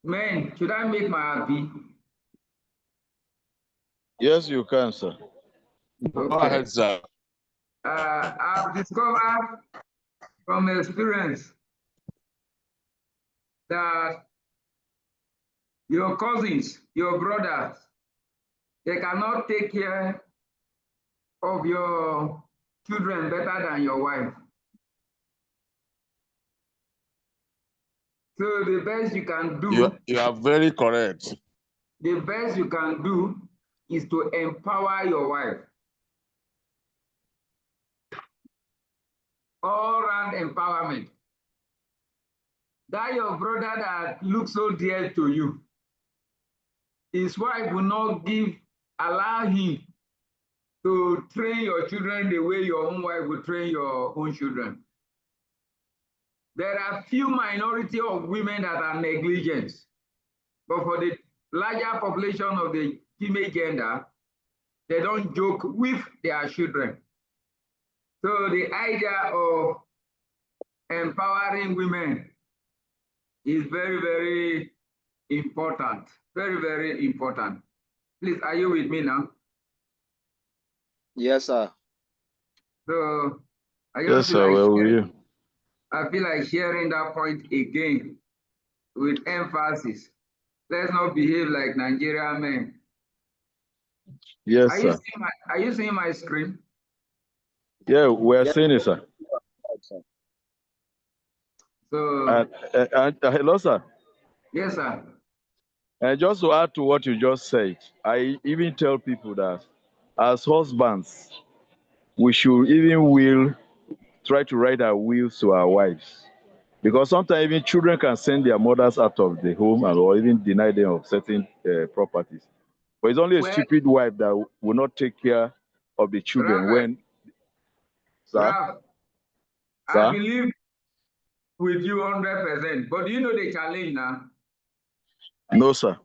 Men, should I make my happy? Yes, you can, sir. Go ahead, sir. I've discovered from experience that your cousins, your brothers, they cannot take care of your children better than your wife. So the best you can do, You are very correct. the best you can do is to empower your wife. All-round empowerment. That your brother that looks so dear to you, his wife will not allow him to train your children the way your own wife will train your own children. There are few minority of women that are negligent, but for the larger population of the female gender, they don't joke with their children. So the idea of empowering women is very, very important. Very, very important. Please, are you with me now? Yes, sir. So I Yes, just feel sir. like Where were you? I feel like sharing that point again with emphasis. Let's not behave like Nigerian men. Yes, Are sir. you seeing my screen? Yeah, we're Yes. seeing it, sir. So Hello, sir. yes, sir. And just to add to what you just said, I even tell people that as husbands, we should even try to write our wills to our wives. Because sometimes even children can send their mothers out of the home or even deny them of certain properties. But it's only a stupid wife that will not take care of the children when. Sir? Ralph, Sir? I believe with you 100%. But do you know the challenge now? No, sir.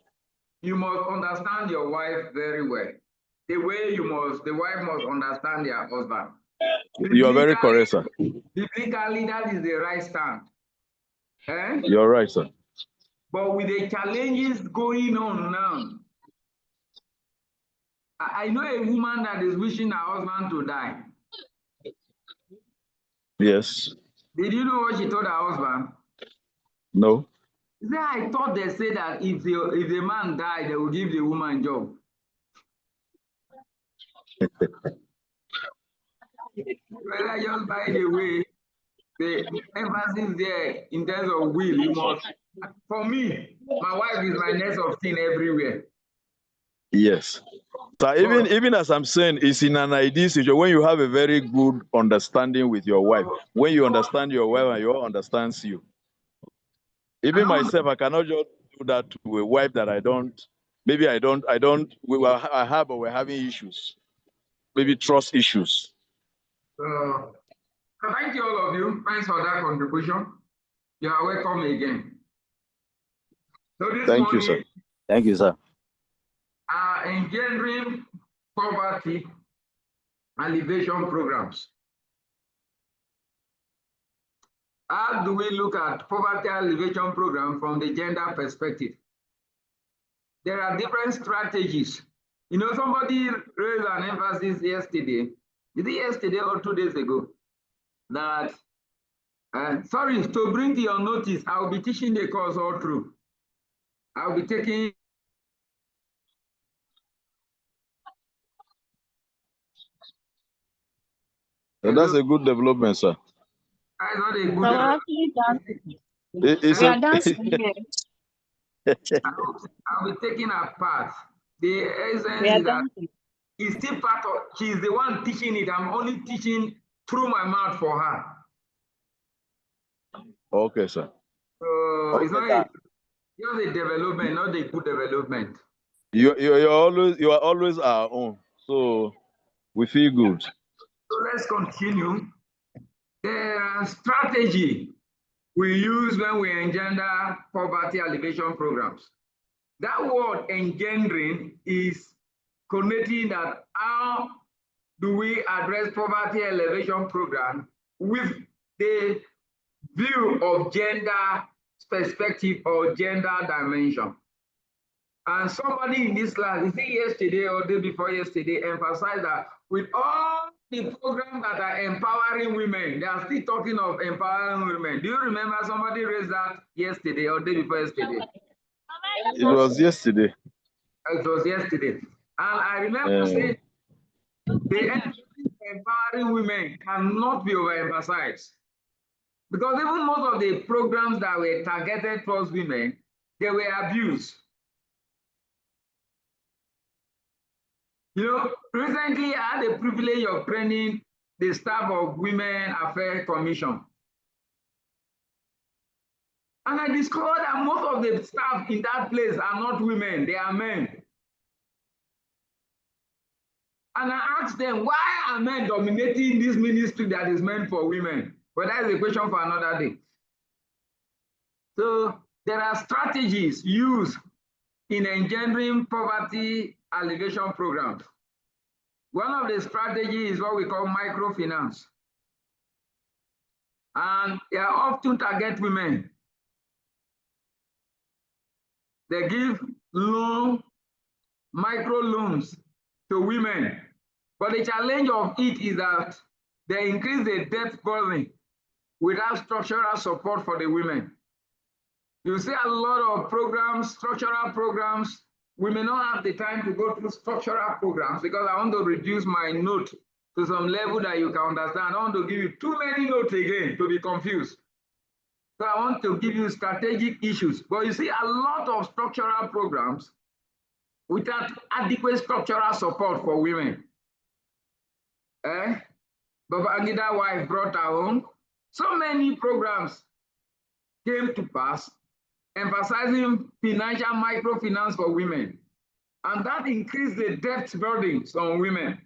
You must understand your wife very well. The wife must understand their husband. You are very correct, sir. Biblically, that is the right stand. You're right, sir. But with the challenges going on now, I know a woman that is wishing her husband to die. Yes. Did you know what she told her husband? No. She said, I thought they said that if the man died, they will give the woman job. Well, just by the way, the emphasis there in terms of will, you must. For me, my wife is my next of kin everywhere. Yes. So even as I'm saying, it's in an ideal situation when you have a very good understanding with your wife. When you understand your wife and your wife understands you. Even myself, I cannot just do that to a wife that I don't. Maybe I have, but we're having issues. Maybe trust issues. Thank you all of you. Thanks for that contribution. You are welcome again. So this Thank morning, you, sir. Thank you, sir. Engendering poverty alleviation programs. How do we look at poverty alleviation program from the gender perspective? There are different strategies. You know, somebody raised an emphasis yesterday, is it yesterday or 2 days ago, that, sorry, to bring to your notice, I'll be teaching the course all through. I'll be taking. So that's a good development, sir. That's not a good We're actually dancing. It's We are dancing here. I'll be taking her part. The essence We are is that dancing. it's still part of, she's the one teaching it. I'm only teaching through my mouth for her. Okay, sir. So it's not just a development, not a good development. You are always our own. So we feel good. So let's continue. There are strategy we use when we engender poverty alleviation programs. That word engendering is connoting that how do we address poverty alleviation program with the view of gender perspective or gender dimension. And somebody in this class, is it yesterday or day before yesterday, emphasized that with all the programs that are empowering women, they are still talking of empowering women. Do you remember somebody raised that yesterday or day before yesterday? It was yesterday. It was yesterday. And I remember saying the empowering women cannot be overemphasized. Because even most of the programs that were targeted towards women, they were abused. You know, recently I had the privilege of training the staff of Women Affairs Commission. And I discovered that most of the staff in that place are not women, they are men. And I asked them, why are men dominating this ministry that is meant for women? But that is a question for another day. So there are strategies used in engendering poverty alleviation programs. One of the strategies is what we call microfinance. And they are often target women. They give micro loans to women. But the challenge of it is that they increase the debt burden without structural support for the women. You see a lot of programs, structural programs. We may not have the time to go through structural programs because I want to reduce my note to some level that you can understand. I don't want to give you too many notes again to be confused. So I want to give you strategic issues. But you see a lot of structural programs without adequate structural support for women. Baba Angida wife brought her own. So many programs came to pass emphasizing financial microfinance for women. And that increased the debt burdens on women.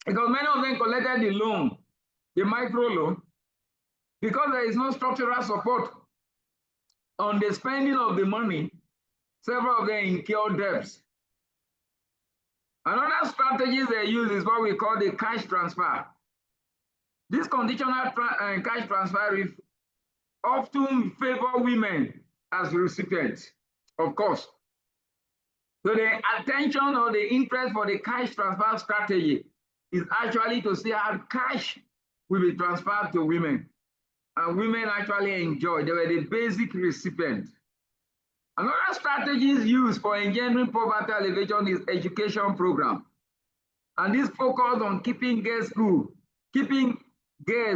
Because many of them collected the loan, the micro loan, because there is no structural support on the spending of the money, several of them incurred debts. Another strategy they use is what we call the cash transfer. This conditional cash transfer often favor women as recipients, of course. So the attention or the interest for the cash transfer strategy is actually to see how cash will be transferred to women. And women actually enjoy, they were the basic recipient. Another strategy used for engendering poverty alleviation is education program. And this focus on keeping girls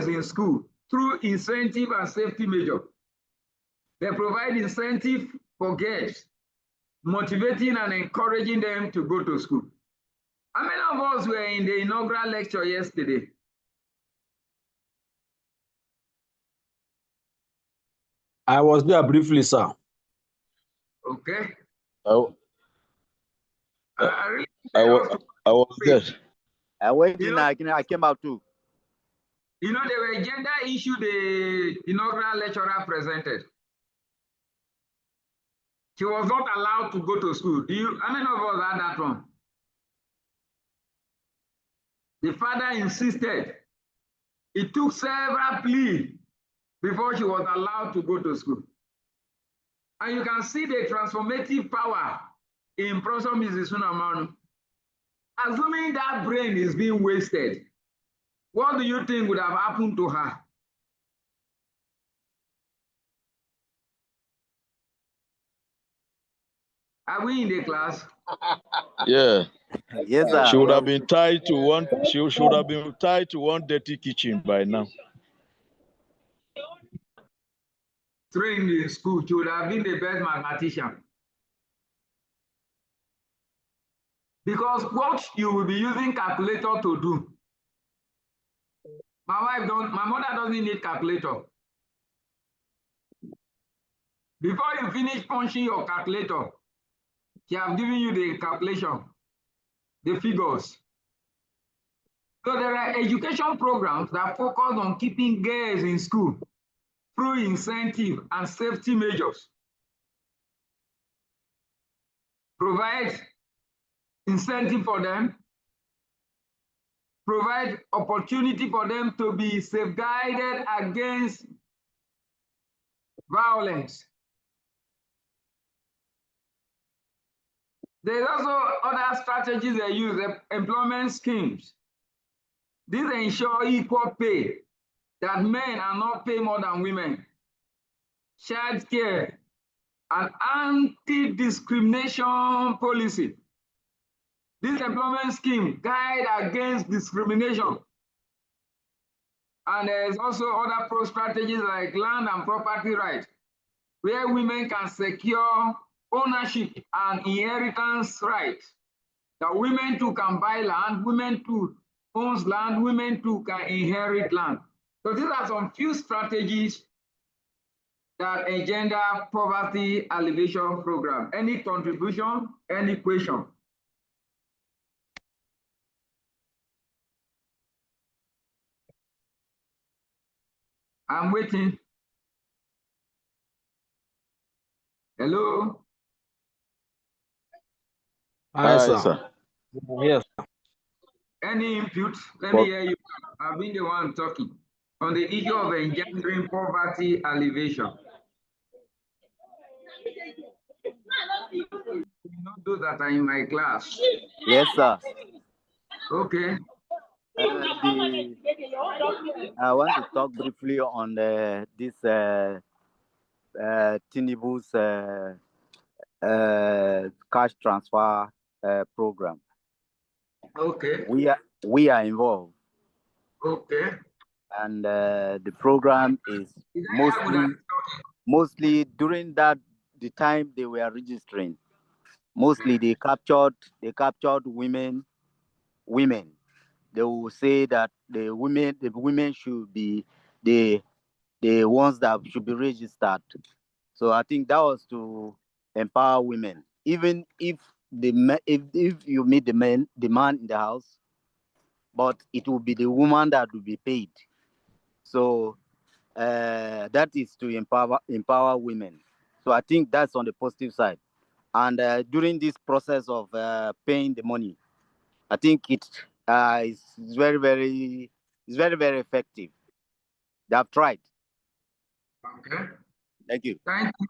in school through incentive and safety measures. They provide incentive for girls, motivating and encouraging them to go to school. How many of us were in the inaugural lecture yesterday? I was there briefly, sir. Okay. I was there. I went in, I came out too. You know, there were gender issue the inaugural lecturer presented. She was not allowed to go to school. How many of us had that one? The father insisted. It took several pleas before she was allowed to go to school. And you can see the transformative power in Professor Mrs. Sunamanu. Assuming that brain is being wasted, what do you think would have happened to her? Are we in the class? Yeah. Yes, sir. She would have been tied to one. She should have been tied to one dirty kitchen by now. Trained in school, she would have been the best mathematician. Because what you will be using calculator to do. My mother doesn't need calculator. Before you finish punching your calculator, she has given you the calculation, the figures. So there are education programs that focus on keeping girls in school through incentive and safety measures. Provide incentive for them, provide opportunity for them to be safeguarded against violence There's also other strategies they use, employment schemes. These ensure equal pay, that men are not paid more than women. Child care, and anti-discrimination policy. This employment scheme guide against discrimination. And there's also other pro strategies like land and property rights, where women can secure ownership and inheritance rights. That women too can buy land, women too owns land, women too can inherit land. So these are some few strategies that a gender poverty alleviation program. Any contribution, any question? I'm waiting. Hello? Hi, Aye, sir. sir. Yes. Any input? Let me hear you. I've been the one talking on the issue of engendering poverty alleviation. Not those that are in my class. Yes, sir. Okay. I want to talk briefly on this Tinubu's cash transfer program. Okay. We are involved, Okay. and the program is mostly during the time they were registering. Mostly they captured women. They will say that the women should be the ones that should be registered. So I think that was to empower women. Even if if you meet the man in the house, but it will be the woman that will be paid. So that is to empower women. So I think that's on the positive side. And during this process of paying the money, I think it's very effective. They have tried. Okay. Thank you. Thank you.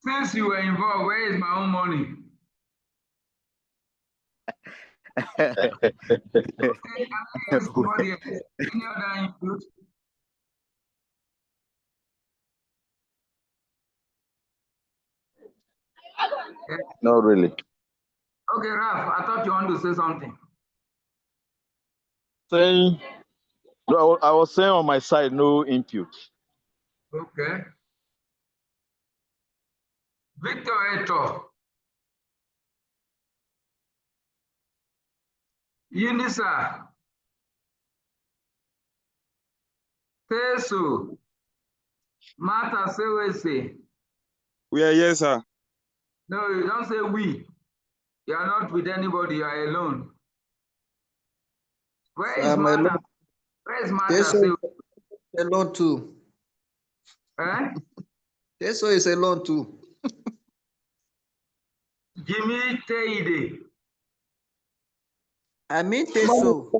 Since you were involved, where is my own money? Somebody else. Any other input? Not really. Okay, Ralph, I thought you wanted to say something. Saying, no, I was saying on my side, no input. Okay. Victor Eto. Unisa. Tesu. Martha Sewese. We are yes, sir. No, you don't say we. You are not with anybody, you are alone. Where is Martha? Where is Martha Sewese? Alone too. Eh? Teso is alone too. Jimmy Teide. I mean Teso.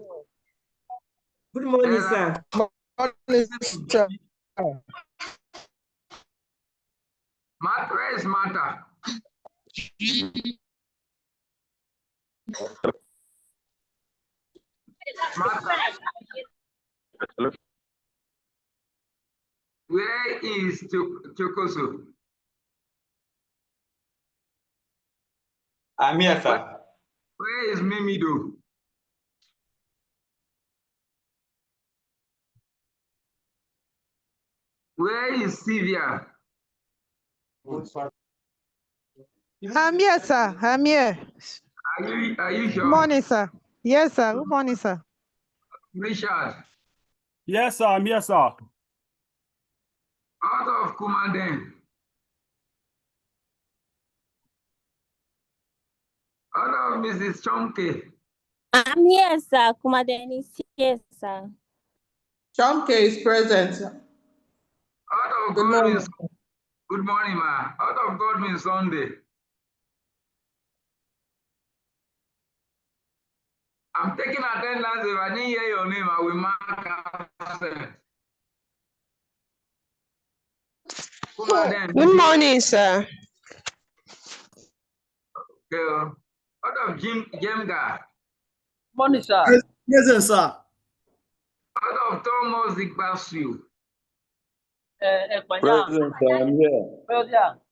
Good morning, sir. Martha, where is Martha? Martha. Where is Chokoso? I'm here, sir. Where is Mimido? Where is Sylvia? I'm here, sir. I'm here. Are you sure? Good morning, sir. Yes, sir. Good morning, sir. Richard. Yes, sir. I'm here, sir. Out of Kumaden. Out of Mrs. Chonke. I'm here, sir. Kumaden is here, sir. Chomke is present. Out of Godwin. Good morning, ma. Out of Godwin Sunday. I'm taking attendance. If I didn't hear your name, I will mark absent. Good morning, sir. Okay. Out of Jemga. Morning, sir. Present, sir. Out of Thomas Igbasu. Present, sir. I'm here.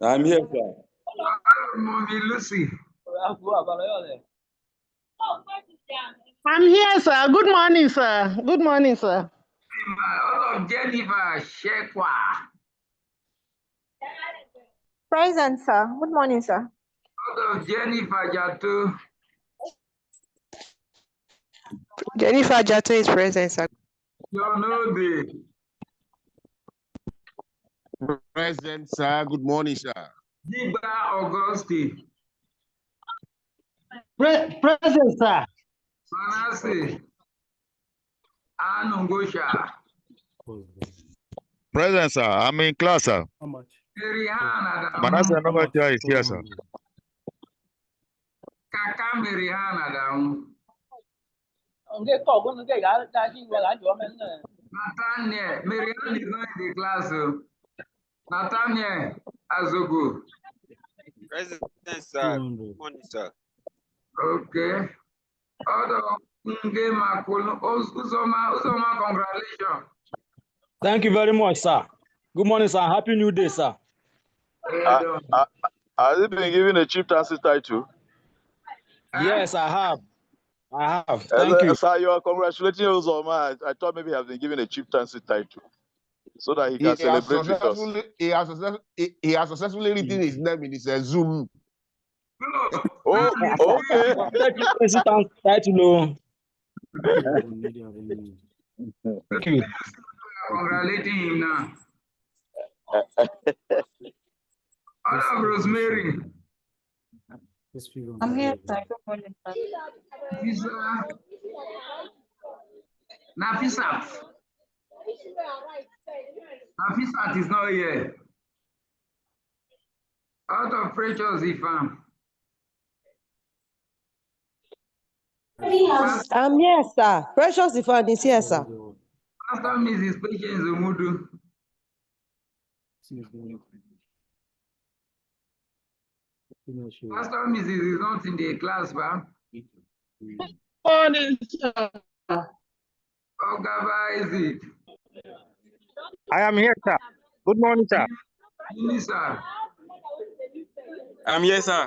I'm here, sir. Out of Mommy Lucy. I'm here, sir. Good morning, sir. Good morning, sir. Out of Jennifer Shekwa. Present, sir. Good morning, sir. Out of Jennifer Jato. Jennifer Jato is present, sir. John Ode. Present, sir. Good morning, sir. Jiba Augusti. Present, sir. Manasseh. Anungosha. Present, sir. I'm in class, sir. How much? Merihan Manasseh Adamu. Nobatia is here, sir. Kaka Merihan Adamu. Nathaniel. Merihan is not in the class. Nathaniel Azogo. Present, sir. Good morning, sir. Okay. Other Nge Makolo. Uzoma, congratulations. Thank you very much, sir. Good morning, sir. Happy New Day, sir. Has it been given a chieftaincy title? Yes, I have. Thank you. Sir, you are congratulating Uzoma. I thought maybe he has been given a chieftaincy title so that he can celebrate with us. He has successfully written his name in his Zoom. Oh, okay. Thank you. Congratulating him now. Other Rosemary. I'm here, sir. Good morning, sir. Nafisat. Nafisat is not here. Out of Precious Ifam. I'm here, sir. Precious Ifan is here, sir. Pastor Mrs. Patience Umudu. Pastor Mrs. is not in the class, ba? Morning, sir. Ogaba is it? I am here, sir. Good morning, sir. Minister. I'm here, sir.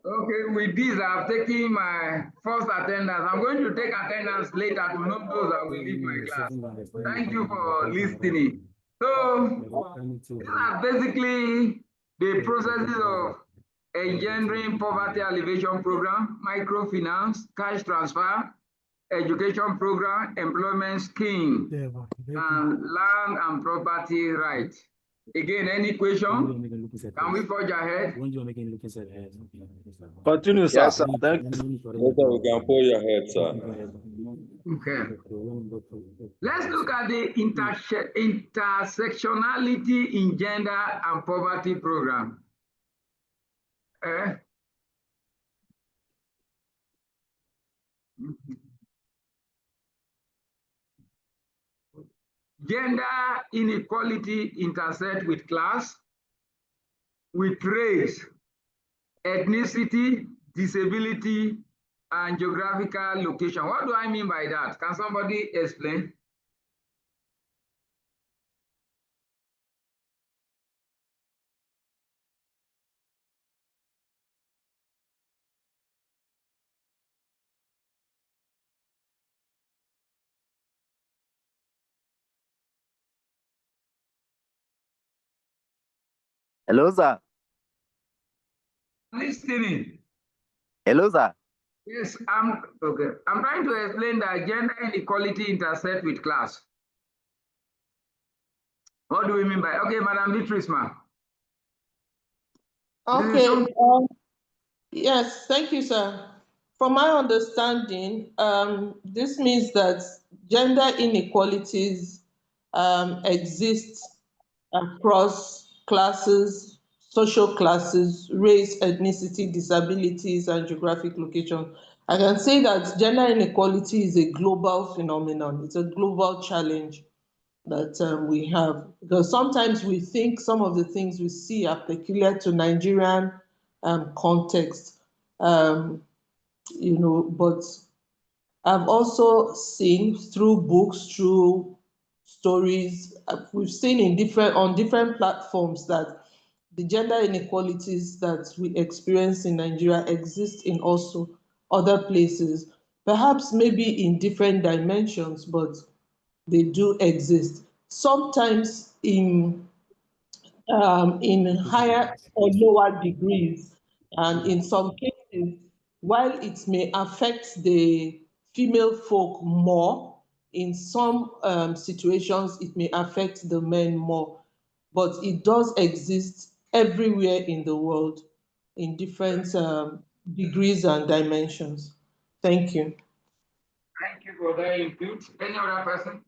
Okay, with this, I've taken my first attendance. I'm going to take attendance later to know those that will leave my class. Thank you for listening. So, these are basically the processes of engendering poverty alleviation program, microfinance, cash transfer, education program, employment scheme, and land and property rights. Again, any question? Can we forge ahead? Continue, sir. Yes, sir. Thank you. Yes, sir. We can pull your head, sir. Okay. Let's look at the intersectionality in gender and poverty program. Gender inequality intersect with class, with race, ethnicity, disability, and geographical location. What do I mean by that? Can somebody explain? Hello, sir. Listening. Hello, sir. Yes, I'm okay. I'm trying to explain that gender inequality intersect with class. What do we mean by? Okay, Madam Beatrice, ma'am. Okay. Yes, thank you, sir. From my understanding, this means that gender inequalities exist across classes, social classes, race, ethnicity, disabilities, and geographic location. I can say that gender inequality is a global phenomenon. It's a global challenge that we have, because sometimes we think some of the things we see are peculiar to Nigerian context, But I've also seen through books, through stories, we've seen on different platforms that the gender inequalities that we experience in Nigeria exist in also other places, perhaps maybe in different dimensions, but they do exist. Sometimes in higher or lower degrees, and in some cases, while it may affect the female folk more, in some situations it may affect the men more, but it does exist everywhere in the world in different degrees and dimensions. Thank you. Thank you for that input. Any other person?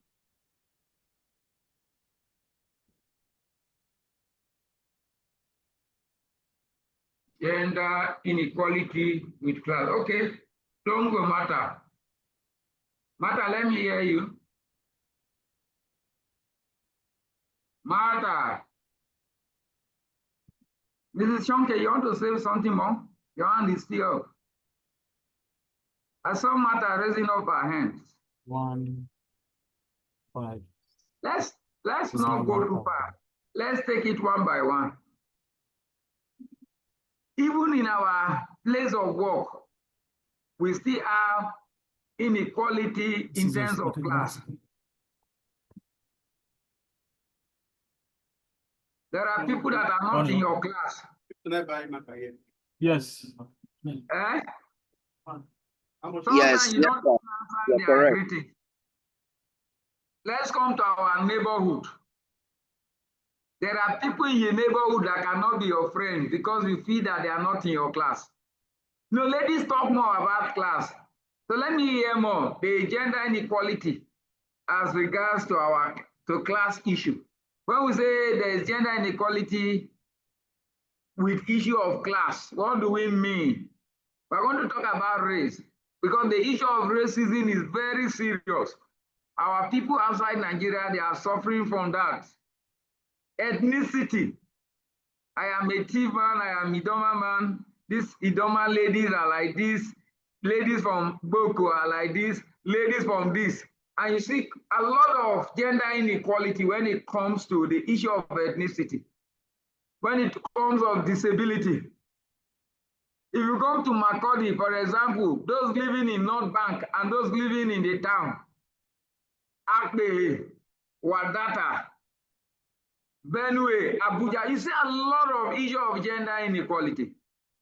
Gender inequality with class. Okay, don't go Martha. Martha, let me hear you. Martha. Mrs. Shonke, you want to say something more? Your hand is still up. I saw Martha raising up her hand. 1, 5. Let's not go too far. Let's take it one by one. Even in our place of work, we still have inequality in terms of class. There are people that are not in your class. Yes. Eh? Yes, you don't you're answer their correct. greeting. Let's come to our neighborhood. There are people in your neighborhood that cannot be your friend because you feel that they are not in your class. No, ladies talk more about class. So let me hear more. The gender inequality as regards to class issue. When we say there is gender inequality with issue of class, what do we mean? We're going to talk about race because the issue of racism is very serious. Our people outside Nigeria, they are suffering from that. Ethnicity. I am a Tiv man, I am Idoma man. These Idoma ladies are like this. Ladies from Boko are like this. Ladies from this. And you see a lot of gender inequality when it comes to the issue of ethnicity. When it comes of disability. If you come to Makurdi, for example, those living in North Bank and those living in the town, Akpe, Wadata, Benue, Abuja, you see a lot of issue of gender inequality.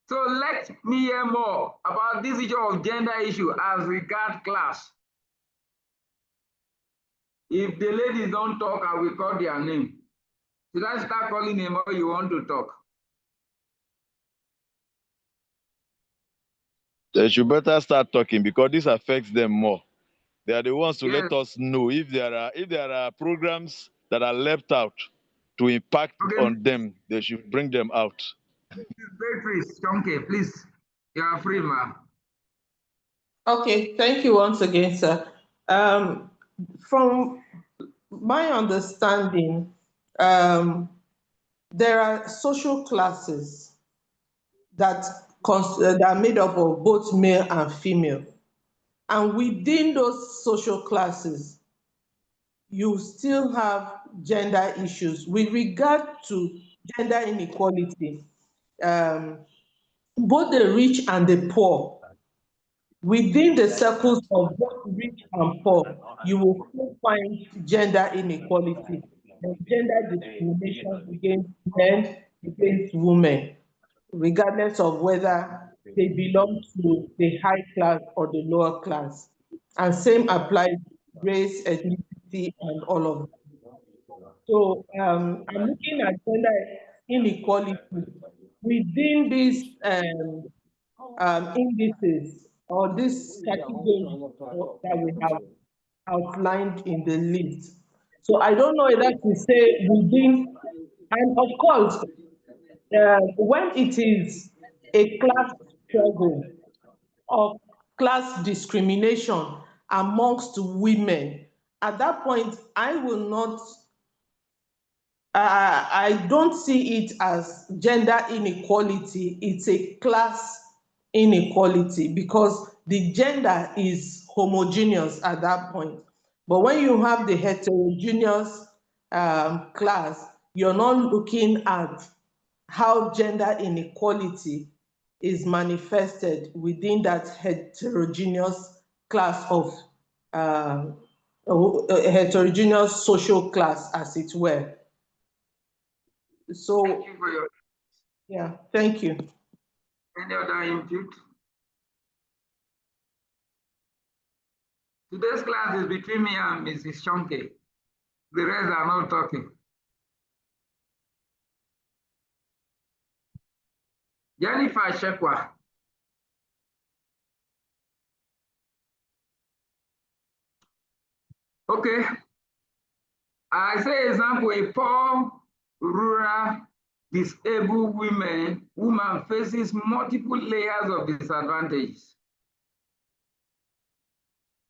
So let me hear more about this issue of gender issue as regard class. If the ladies don't talk, I will call their name. Should I start calling them or you want to talk? They should better start talking because this affects them more. They are the ones to let us know if there are programs that are left out to impact on them. They should bring them out. Beatrice, Chonke, please, you are free, ma'am. Okay, thank you once again, sir. From my understanding, there are social classes that are made up of both male and female. And within those social classes, you still have gender issues. With regard to gender inequality, both the rich and the poor, within the circles of both rich and poor, you will still find gender inequality and gender discrimination against men, against women, regardless of whether they belong to the high class or the lower class. And same applies race, ethnicity, and all of that. So I'm looking at gender inequality within these indices or these categories that we have outlined in the list. So I don't know whether to say within, and of course, when it is a class struggle of class discrimination amongst women, at that point, I will not, I don't see it as gender inequality. It's a class inequality because the gender is homogeneous at that point. But when you have the heterogeneous class, you're not looking at how gender inequality is manifested within that heterogeneous class of a heterogeneous social class, as it were. So, thank you for your. yeah, thank you. Any other input? Today's class is between me and Mrs. Shonke. The rest are not talking. Jennifer Shekwa. Okay. I say example, a poor, rural, disabled woman faces multiple layers of disadvantages.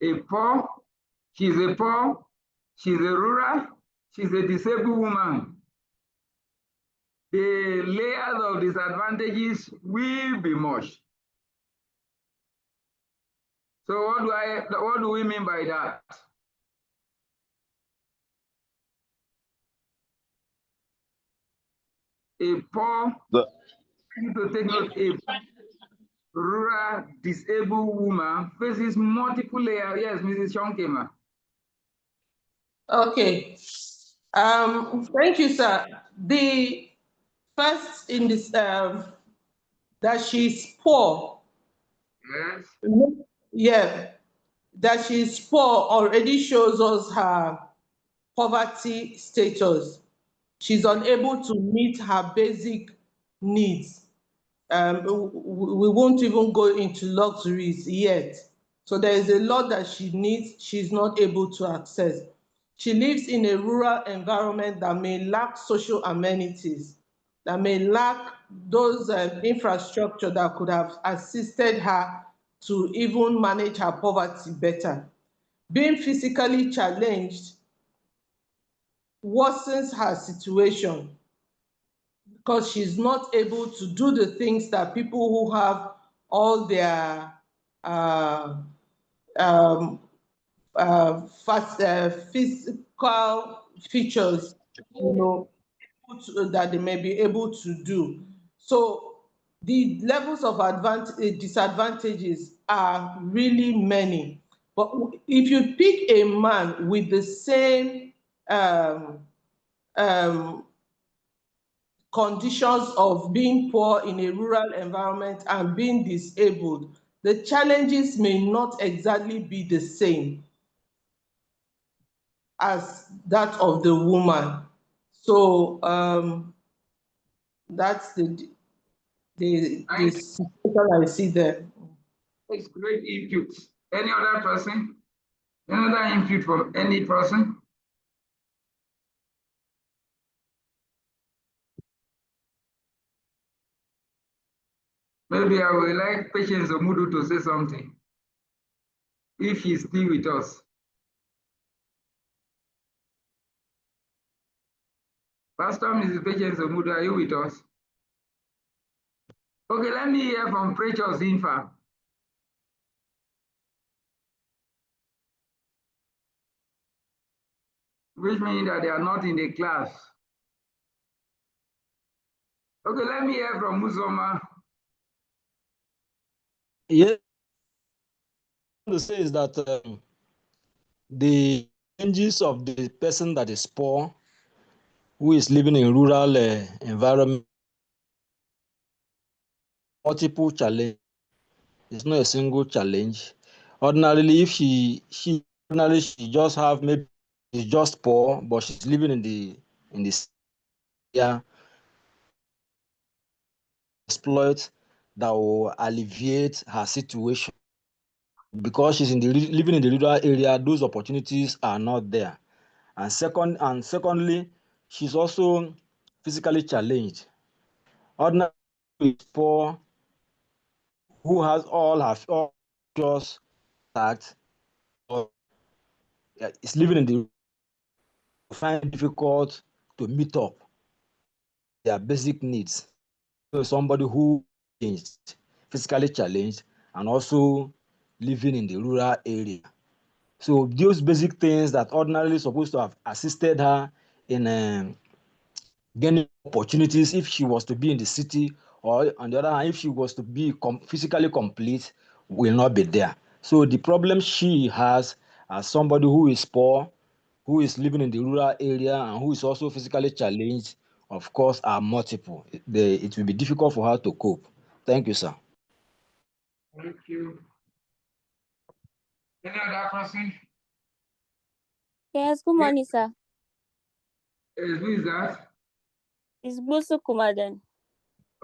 She's a poor, she's a rural, she's a disabled woman. The layers of disadvantages will be much. So what do we mean by that? A poor, you need to take note, a rural disabled woman faces multiple layers. Yes, Mrs. Shonkema. Okay. Thank you, sir. The first in this that she's poor. Yes. Yeah, that she's poor already shows us her poverty status. She's unable to meet her basic needs. We won't even go into luxuries yet. So there is a lot that she needs, she's not able to access. She lives in a rural environment that may lack social amenities, that may lack those infrastructure that could have assisted her to even manage her poverty better. Being physically challenged worsens her situation because she's not able to do the things that people who have all their physical features, that they may be able to do. So the levels of disadvantages are really many. But if you pick a man with the same conditions of being poor in a rural environment and being disabled, the challenges may not exactly be the same as that of the woman. So that's the situation I see there. It's great input. Any other person? Any other input from any person? Maybe I would like Patience Omudu to say something, if he's still with us. Pastor Mrs. Patience Omudu, are you with us? Okay, let me hear from Precious Infa. Which means that they are not in the class. Okay, let me hear from Musoma. Yes, what I want to say is that the challenges of the person that is poor, who is living in rural environment, multiple challenge. It's not a single challenge. Ordinarily, if she just have, maybe she's just poor, but she's living in the area, exploit that will alleviate her situation. Because she's living in the rural area, those opportunities are not there. And secondly, she's also physically challenged. Ordinarily, is poor, who has all her features that is living in the find it difficult to meet up their basic needs. So somebody who changed, physically challenged and also living in the rural area. So those basic things that ordinarily supposed to have assisted her in gaining opportunities if she was to be in the city, or on the other hand, if she was to be physically complete, will not be there. So the problem she has as somebody who is poor, who is living in the rural area, and who is also physically challenged, of course, are multiple. It will be difficult for her to cope. Thank you, sir. Thank you. Any other person? Yes, good morning, sir. Who is that? It's Busu Kumaden.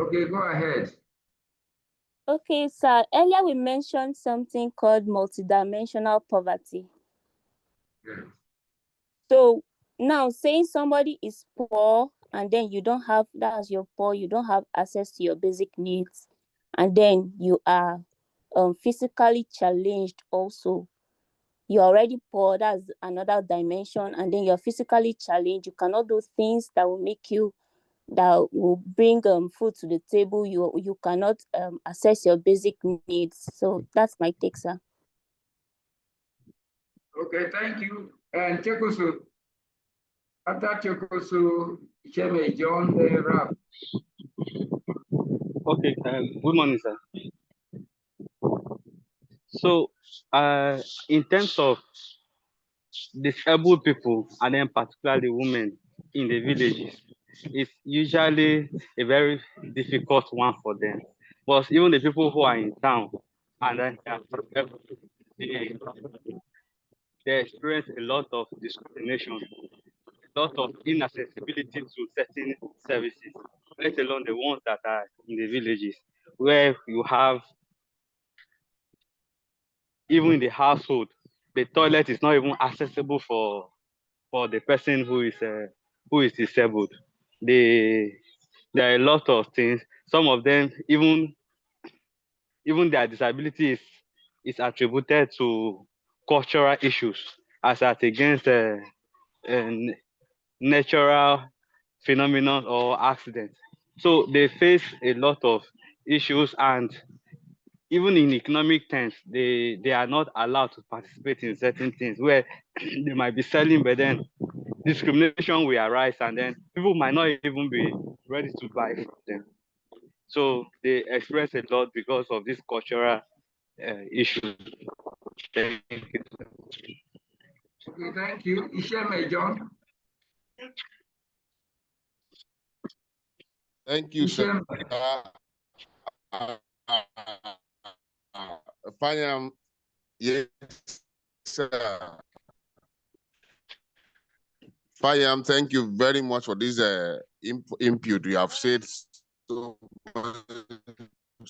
Okay, go ahead. Okay, sir. Earlier we mentioned something called multidimensional poverty. Yes. So now saying somebody is poor and then you don't have, that's you're poor, you don't have access to your basic needs, and then you are physically challenged also. You're already poor, that's another dimension, and then you're physically challenged. You cannot do things that will make you, that will bring food to the table. You cannot access your basic needs. So that's my take, sir. Okay, thank you. And Chekoso, after Chekoso, Sheme, John, then Rap. Okay, good morning, sir. So, in terms of disabled people, and then particularly women in the villages, it's usually a very difficult one for them. But even the people who are in town, and then they experience a lot of discrimination, a lot of inaccessibility to certain services, let alone the ones that are in the villages, where you have, even in the household, the toilet is not even accessible for the person who is disabled. There are a lot of things. Some of them, even their disability is attributed to cultural issues as at against natural phenomenon or accidents. So they face a lot of issues, and even in economic terms, they are not allowed to participate in certain things where they might be selling, but then discrimination will arise, and then people might not even be ready to buy from them. So they express a lot because of this cultural issues. Thank you. Okay, thank you. Isheme, John. Thank you, sir. Isheme. Fine, yes, sir. Fayam, thank you very much for this input. You have said so much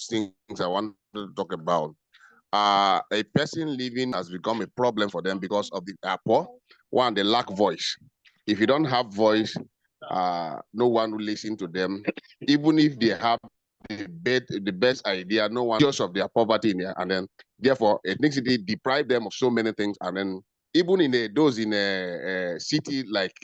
things I want to talk about. A person living has become a problem for them because of the poor. One, they lack voice. If you don't have voice, no one will listen to them. Even if they have the best idea, no one, because of their poverty in there, and then therefore ethnicity deprive them of so many things. And then even in those in a city like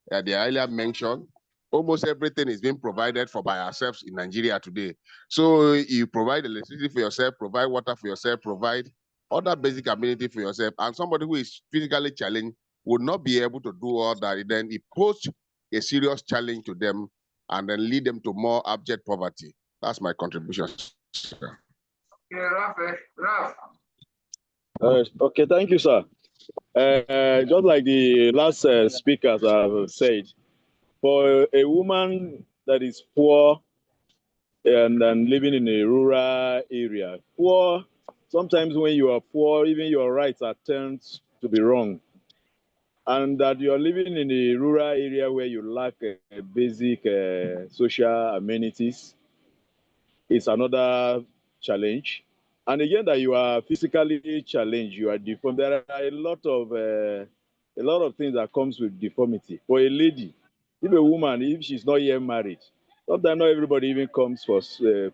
the earlier mentioned, almost everything is being provided for by ourselves in Nigeria today. So you provide electricity for yourself, provide water for yourself, provide other basic amenity for yourself, and somebody who is physically challenged would not be able to do all that. Then it poses a serious challenge to them and then lead them to more abject poverty. That's my contribution. Sir. Okay, Raf. Okay, thank you, sir. Just like the last speakers have said, for a woman that is poor and living in a rural area, poor, sometimes when you are poor, even your rights are turned to be wrong. And that you are living in a rural area where you lack basic social amenities is another challenge. And again, that you are physically challenged, you are deformed. There are a lot of things that comes with deformity. For a lady, if a woman, if she's not yet married, sometimes not everybody even comes for a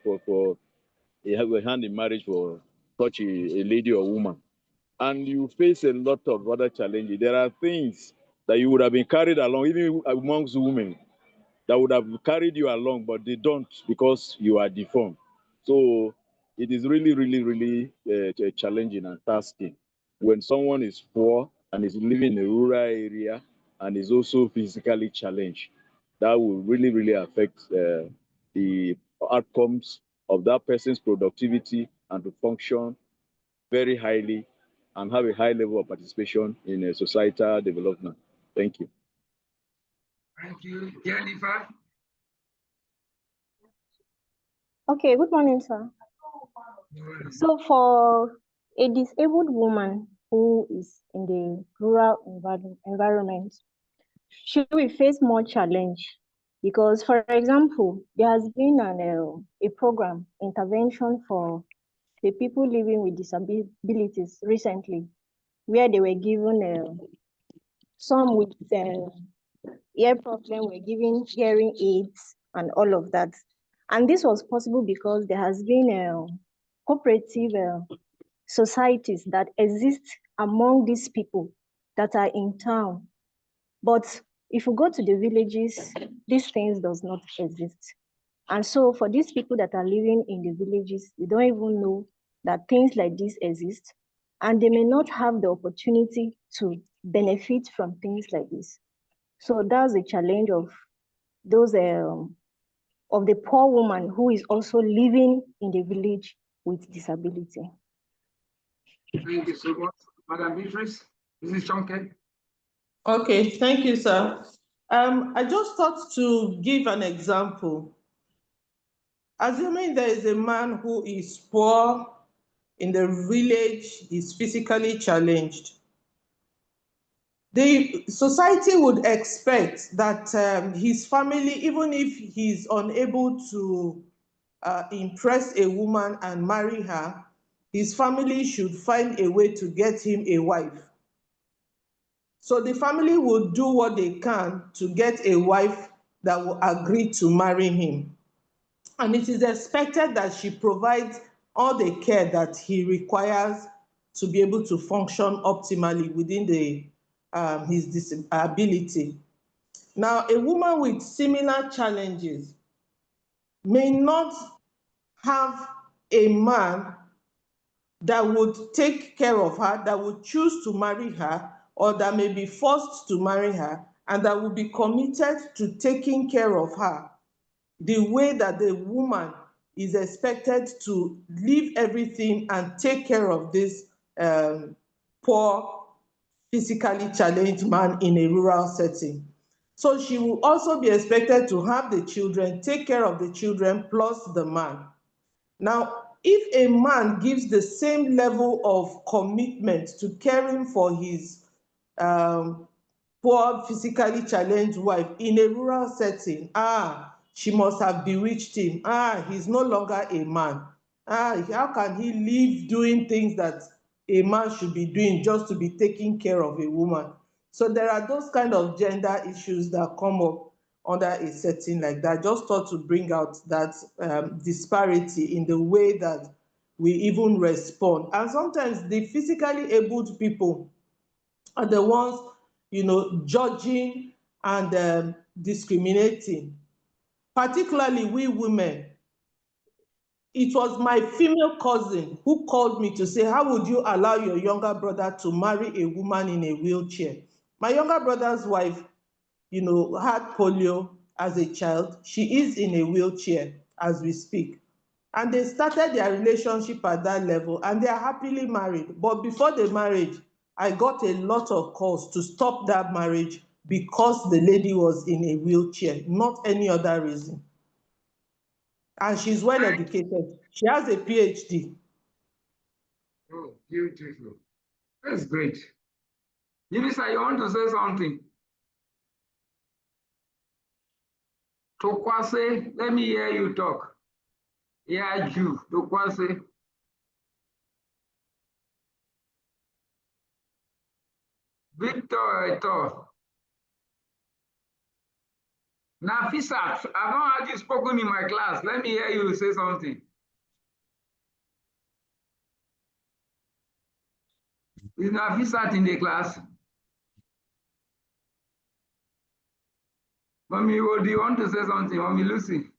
hand in marriage for such a lady or woman. And you face a lot of other challenges. There are things that you would have been carried along, even amongst women, that would have carried you along, but they don't because you are deformed. So it is really, really, really challenging and tasking when someone is poor and is living in a rural area and is also physically challenged. That will really, really affect the outcomes of that person's productivity and to function very highly and have a high level of participation in societal development. Thank you. Thank you. Jennifer? Okay, good morning, sir. So for a disabled woman who is in the rural environment, she will face more challenge because, for example, there has been a program, intervention for the people living with disabilities recently, where they were given some with ear problem were given hearing aids and all of that. And this was possible because there has been cooperative societies that exist among these people that are in town. But if you go to the villages, these things does not exist. And so for these people that are living in the villages, they don't even know that things like this exist, and they may not have the opportunity to benefit from things like this. So that's the challenge of those of the poor woman who is also living in the village with disability. Thank you so much. Madam Beatrice, Mrs. Chonke. Okay, thank you, sir. I just thought to give an example. Assuming there is a man who is poor in the village, is physically challenged, the society would expect that his family, even if he's unable to impress a woman and marry her, his family should find a way to get him a wife. So the family will do what they can to get a wife that will agree to marry him. And it is expected that she provides all the care that he requires to be able to function optimally within his disability. Now, a woman with similar challenges may not have a man that would take care of her, that would choose to marry her, or that may be forced to marry her, and that would be committed to taking care of her the way that the woman is expected to leave everything and take care of this poor, physically challenged man in a rural setting. So she will also be expected to have the children, take care of the children, plus the man. Now, if a man gives the same level of commitment to caring for his poor, physically challenged wife in a rural setting, she must have bewitched him. He's no longer a man. How can he live doing things that a man should be doing just to be taking care of a woman? So there are those kind of gender issues that come up under a setting like that. Just thought to bring out that disparity in the way that we even respond. And sometimes the physically abled people are the ones, judging and discriminating, particularly we women. It was my female cousin who called me to say, how would you allow your younger brother to marry a woman in a wheelchair? My younger brother's wife, had polio as a child. She is in a wheelchair as we speak. And they started their relationship at that level, and they are happily married. But before the marriage, I got a lot of calls to stop that marriage because the lady was in a wheelchair, not any other reason. And she's well educated. She has a PhD. Oh, beautiful. That's great. Unisa, you want to say something? Tokwase, let me hear you talk. Yeah, you, Tokwase. Victor Eto. Nafisat, I've not heard you spoken in my class. Let me hear you say something. Is Nafisat in the class? Mommy, do you want to say something? Mommy Lucy.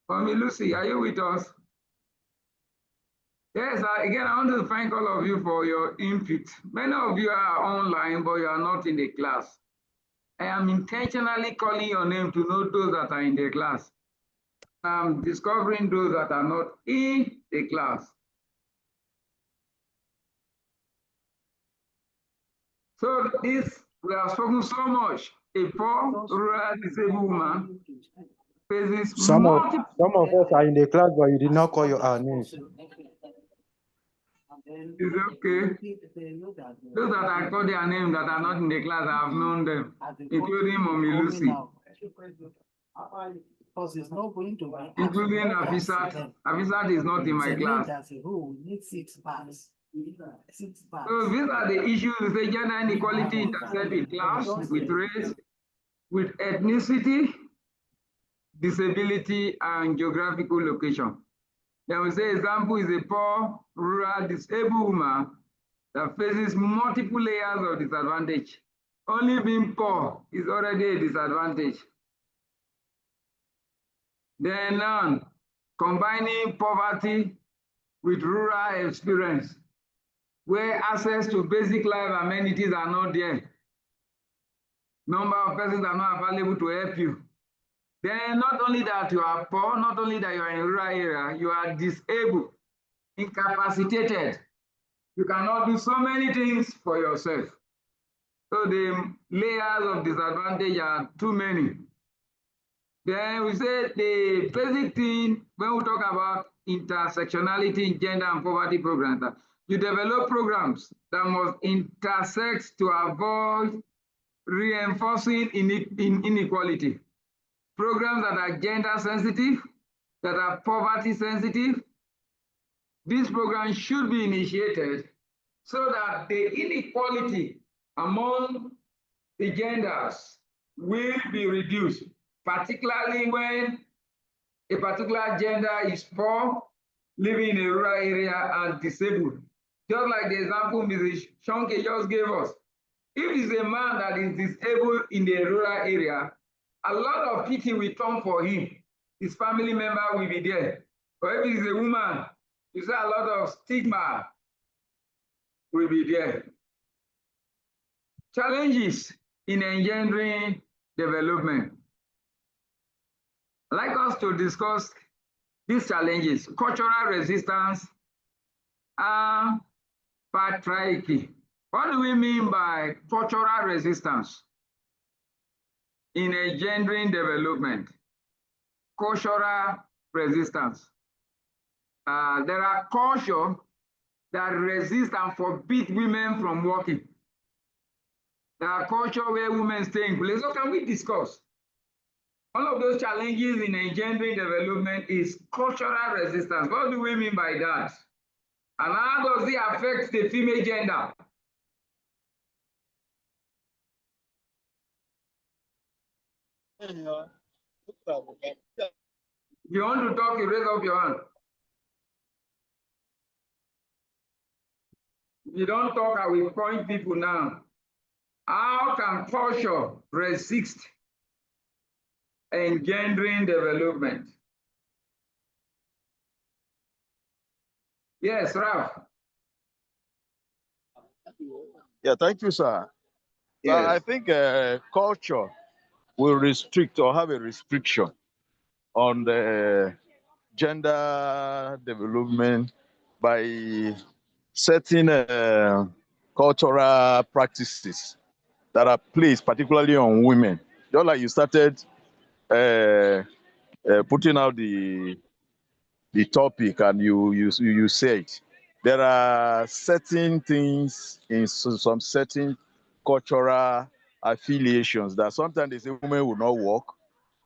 Mommy Lucy, are you with us? Yes, again, I want to thank all of you for your input. Many of you are online, but you are not in the class. I am intentionally calling your name to know those that are in the class. I'm discovering those that are not in the class. So this, we have spoken so much. A poor, rural, disabled woman faces Some of multiple. us are in the class, but you did not call our names. It's okay. Those that I call their name that are not in the class, I have known them, including Mommy Lucy, including Afisat. Afisat is not in my class. So these are the issues. Say gender inequality intersect with class, with race, with ethnicity, disability, and geographical location. Then we say example is a poor, rural, disabled woman that faces multiple layers of disadvantage. Only being poor is already a disadvantage. Then combining poverty with rural experience, where access to basic life amenities are not there. Number of persons are not available to help you. Then not only that you are poor, not only that you are in a rural area, you are disabled, incapacitated. You cannot do so many things for yourself. So the layers of disadvantage are too many. Then we say the basic thing when we talk about intersectionality in gender and poverty programs, that you develop programs that must intersect to avoid reinforcing inequality. Programs that are gender sensitive, that are poverty sensitive. These programs should be initiated so that the inequality among the genders will be reduced, particularly when a particular gender is poor, living in a rural area, and disabled. Just like the example Mrs. Shonke just gave us. If it's a man that is disabled in the rural area, a lot of pity will come for him. His family member will be there. But if it's a woman, you see a lot of stigma will be there. Challenges in engendering development. I'd like us to discuss these challenges: cultural resistance and patriarchy. What do we mean by cultural resistance in engendering development? Cultural resistance. There are cultures that resist and forbid women from working. There are cultures where women stay in place. So can we discuss? One of those challenges in engendering development is cultural resistance. What do we mean by that? And how does it affect the female gender? If you want to talk, you raise up your hand. If you don't talk, I will point people now. How can culture resist engendering development? Yes, Ralph. Yeah, thank you, sir. Yes. So I think culture will restrict or have a restriction on the gender development by certain cultural practices that are placed particularly on women. Just like you started putting out the topic and you said there are certain things in some certain cultural affiliations that sometimes they say women will not work.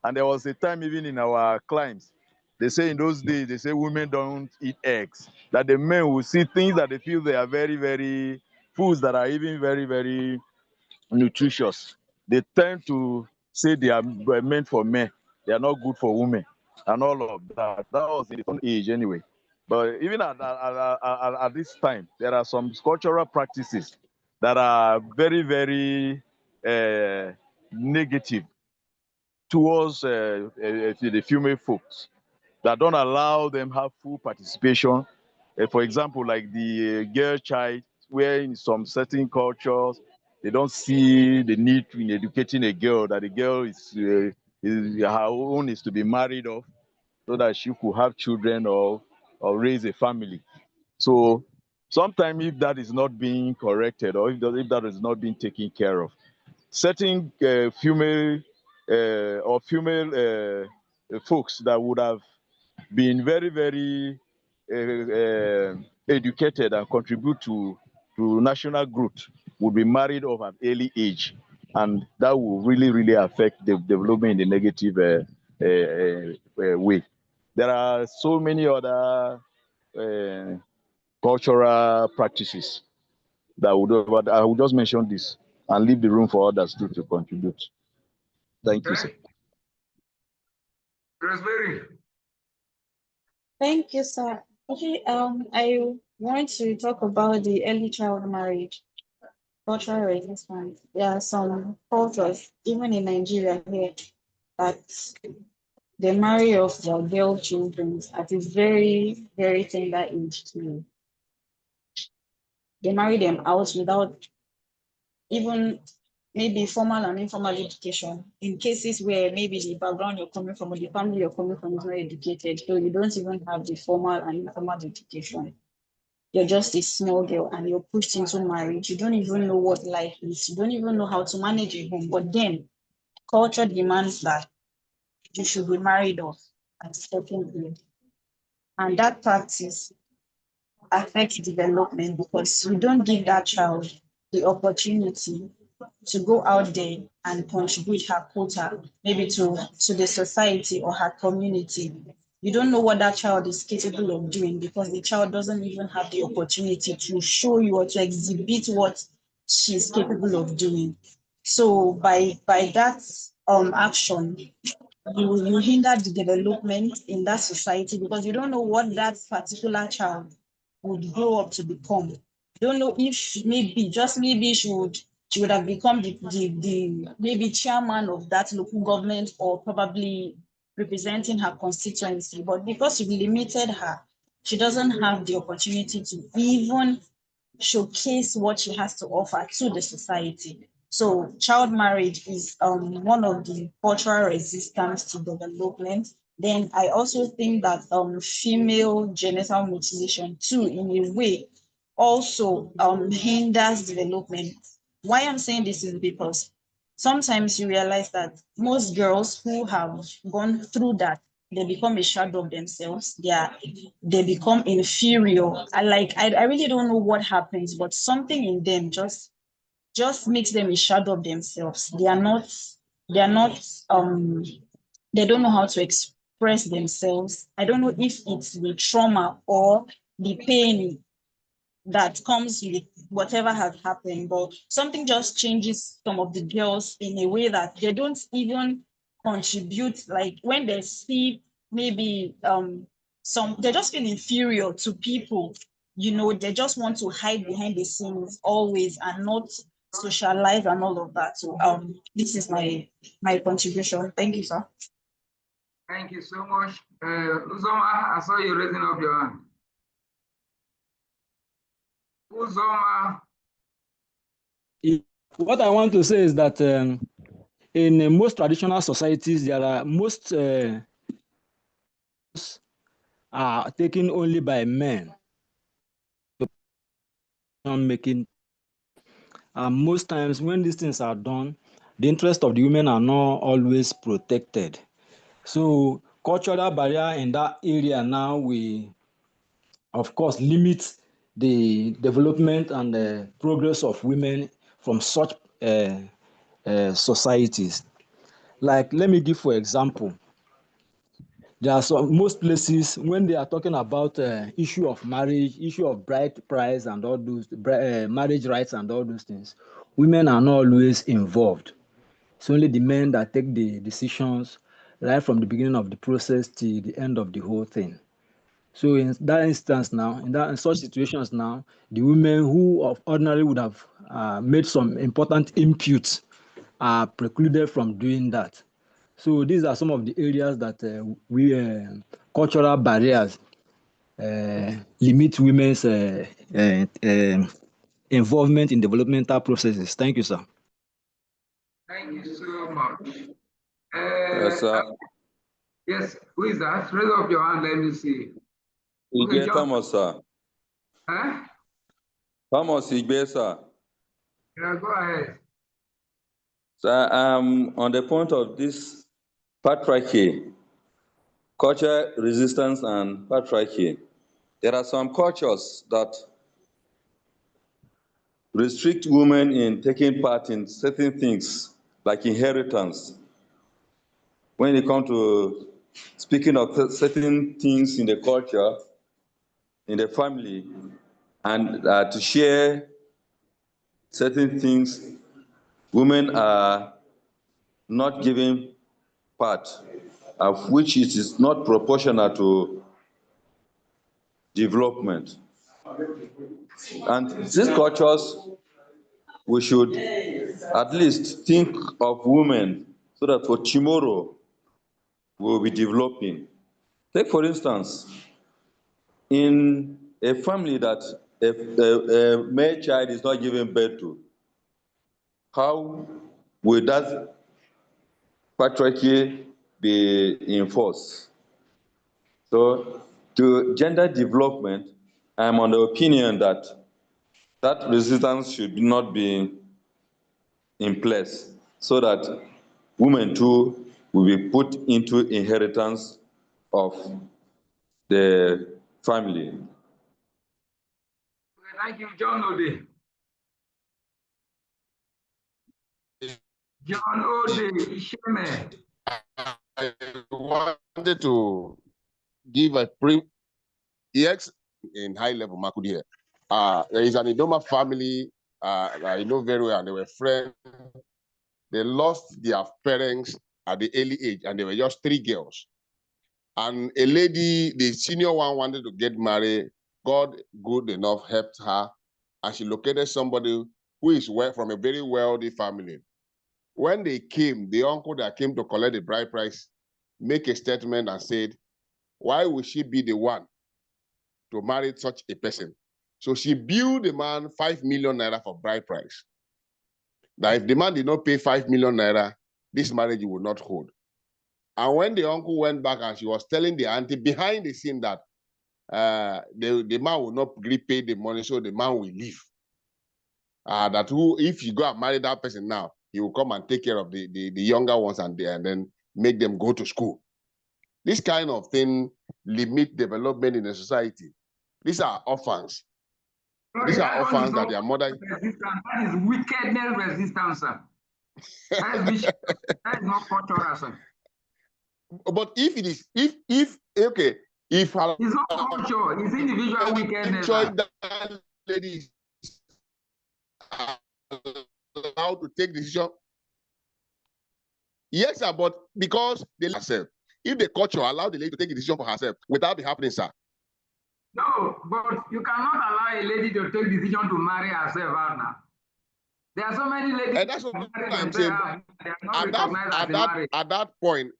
And there was a time even in our climes, they say in those days, they say women don't eat eggs. That the men will see things that they feel they are very, very, foods that are even very, very nutritious. They tend to say they are meant for men. They are not good for women and all of that. That was in its own age anyway. But even at this time, there are some cultural practices that are very, very negative towards the female folks. that don't allow them have full participation. For example, like the girl child, where in some certain cultures, they don't see the need in educating a girl, that the girl is her own is to be married off so that she could have children or raise a family. So sometimes if that is not being corrected or if that is not being taken care of, certain female or female folks that would have been very, very educated and contribute to national growth would be married off at early age, and that will really, really affect the development in a negative way. There are so many other cultural practices that would, but I will just mention this and leave the room for others to contribute. Thank you, sir. Rosemary. Thank you, sir. Okay, I want to talk about the early child marriage, cultural resistance. There are some cultures, even in Nigeria here, that they marry off their girl children at a very, very tender age too. They marry them out without even maybe formal and informal education. In cases where maybe the background you're coming from or the family you're coming from is not educated, so you don't even have the formal and informal education. You're just a small girl and you're pushed into marriage. You don't even know what life is. You don't even know how to manage a home. But then culture demands that you should be married off at a certain age. And that practice affects development because you don't give that child the opportunity to go out there and contribute her quota, maybe to the society or her community. You don't know what that child is capable of doing because the child doesn't even have the opportunity to show you or to exhibit what she's capable of doing. So by that action, you hinder the development in that society because you don't know what that particular child would grow up to become. You don't know if maybe, just maybe she would have become the maybe chairman of that local government or probably representing her constituency. But because you've limited her, she doesn't have the opportunity to even showcase what she has to offer to the society. So child marriage is one of the cultural resistance to development. Then I also think that female genital mutilation too, in a way, also hinders development. Why I'm saying this is because sometimes you realize that most girls who have gone through that, they become a shadow of themselves. They become inferior. I really don't know what happens, but something in them just makes them a shadow of themselves. They are not they don't know how to express themselves. I don't know if it's the trauma or the pain that comes with whatever has happened, but something just changes some of the girls in a way that they don't even contribute. Like when they see maybe they just feel inferior to people, they just want to hide behind the scenes always and not socialize and all of that. So this is my contribution. Thank you, sir. Thank you so much. Uzoma, I saw you raising up your hand. Uzoma. What I want to say is that in most traditional societies, there are most are taken only by men. Making most times when these things are done, the interests of the women are not always protected. So cultural barrier in that area now we, of course, limit the development and the progress of women from such societies. Like, let me give for example, there are some most places when they are talking about issue of marriage, issue of bride price and all those marriage rights and all those things, women are not always involved. It's only the men that take the decisions right from the beginning of the process to the end of the whole thing. So in that instance now, in such situations now, the women who of ordinarily would have made some important inputs are precluded from doing that. So these are some of the areas that we cultural barriers limit women's involvement in developmental processes. Thank you, sir. Thank you so much. Yes, sir. Yes, who is that? Raise up your hand, let me see. Igbe Thomas, sir. Huh? Thomas Igbe, sir. Yeah, go ahead. Sir, on the point of this patriarchy, culture resistance and patriarchy, there are some cultures that restrict women in taking part in certain things like inheritance. When it comes to speaking of certain things in the culture, in the family, and to share certain things, women are not given part, of which it is not proportional to development. And these cultures, we should at least think of women so that for tomorrow we'll be developing. Take for instance, in a family that a male child is not given birth to, how will that patriarchy be enforced? So to gender development, I'm on the opinion that that resistance should not be in place so that women too will be put into inheritance of the family. Thank you, John Ode. John Ode, Isheme. I wanted to give a brief yes in high level Makudi here. There is an Idoma family I know very well, and they were friends. They lost their parents at the early age, and they were just 3 girls. And a lady, the senior one, wanted to get married. God, good enough, helped her, and she located somebody who is from a very wealthy family. When they came, the uncle that came to collect the bride price make a statement and said, why would she be the one to marry such a person? So she billed the man 5 million naira for bride price. That if the man did not pay 5 million naira, this marriage would not hold. And when the uncle went back and she was telling the auntie behind the scene that the man will not pay the money, so the man will leave. That if you go and marry that person now, he will come and take care of the younger ones and then make them go to school. This kind of thing limit development in the society. These are orphans. These are orphans that their mother. That is wickedness resistance, sir. That is not cultural, sir. But if it is, if okay, if it's not culture, it's individual wickedness. That lady is allowed to take decision. Yes, sir, but because they herself, if the culture allow the lady to take a decision for herself, without be happening, sir. No, but you cannot allow a lady to take decision to marry herself out now. There are so many ladies and that's what I'm saying. At that point,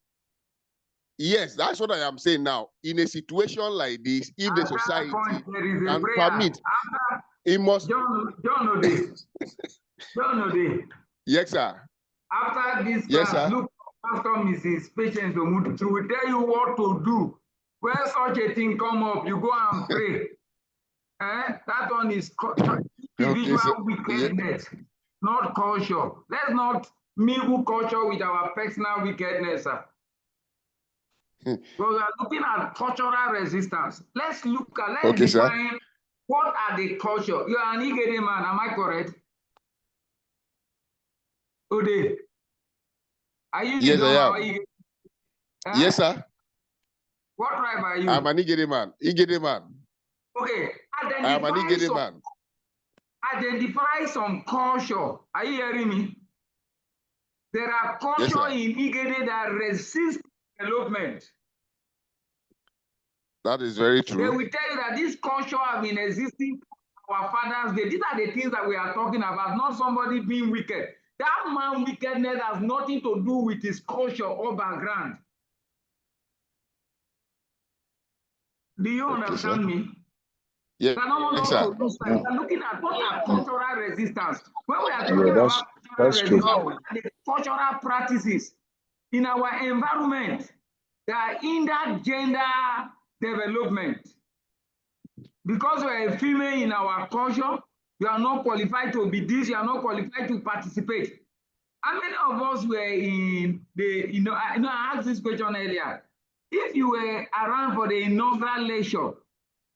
yes, that's what I am saying now. In a situation like this, if the society can permit, it must. John Ode. John Ode. Yes, sir. After this yes, class, sir. look, Pastor Mrs. Patience Omutu, she will tell you what to do. When such a thing come up, you go and pray. That one is individual wickedness, not culture. Let's not mingle culture with our personal wickedness. We are looking at cultural resistance. Let's define what are the culture. You are an Igede man, am I correct? Ode. Are you yes, I am. Yes, sir. What tribe are you? I'm an Igede man. Igede man. Okay. I'm an Igede man. Identify some culture. Are you hearing me? There are culture in Igede that resist development. That is very true. They will tell you that this culture have been existing for our fathers. These are the things that we are talking about, not somebody being wicked. That man wickedness has nothing to do with his culture or background. Do you understand me? Yes, I don't want us sir. to lose sight. We're looking at what are cultural resistance. When we are talking Yeah, about cultural that's true. resistance, what are the cultural practices in our environment that hinder gender development? Because you are a female in our culture, you are not qualified to be this, you are not qualified to participate. How many of us were in the, I asked this question earlier. If you were around for the inaugural lecture,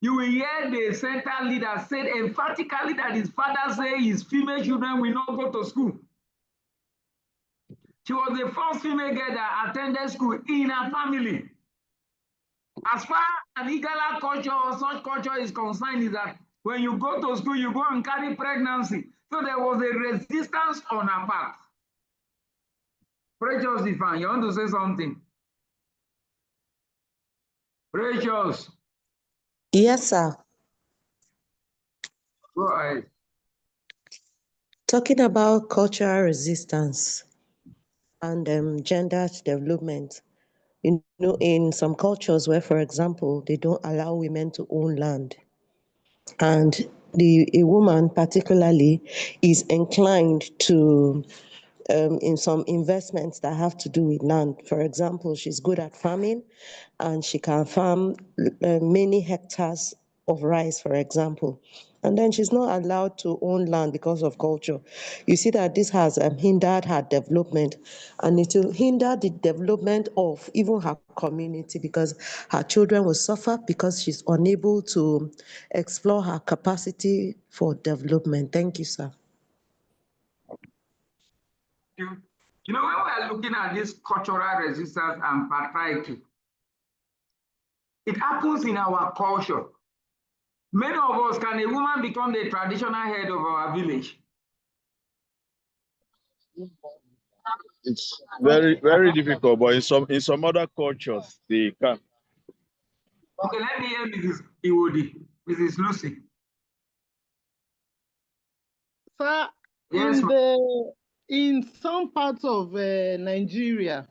you will hear the center leader said emphatically that his father said his female children will not go to school. She was the first female girl that attended school in her family. As far as Igala culture or such culture is concerned, is that when you go to school, you go and carry pregnancy. So there was a resistance on her part. Precious Ifan, you want to say something? Precious. Yes, sir. Go ahead. Talking about cultural resistance and gender development. You know, in some cultures where, for example, they don't allow women to own land, and a woman particularly is inclined to in some investments that have to do with land. For example, she's good at farming and she can farm many hectares of rice, for example. And then she's not allowed to own land because of culture. You see that this has hindered her development, and it will hinder the development of even her community, because her children will suffer because she's unable to explore her capacity for development. Thank you, sir. You know, when we are looking at this cultural resistance and patriarchy, it happens in our culture. Many of us, can a woman become the traditional head of our village? It's very, very difficult, but in some other cultures they can. Okay, let me hear Mrs. Iwodi, Mrs. Lucy. Sir, Yes, in some parts of Nigeria,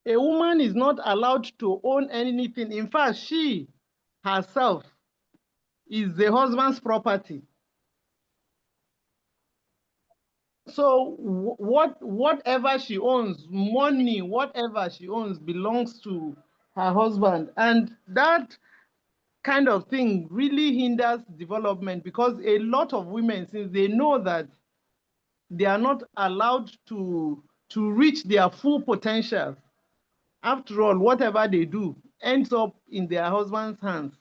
a woman is not allowed to own anything. In fact, she herself is the husband's property. So whatever she owns, money, whatever she owns belongs to her husband. And that kind of thing really hinders development, because a lot of women, since they know that they are not allowed to reach their full potential, after all, whatever they do ends up in their husband's hands.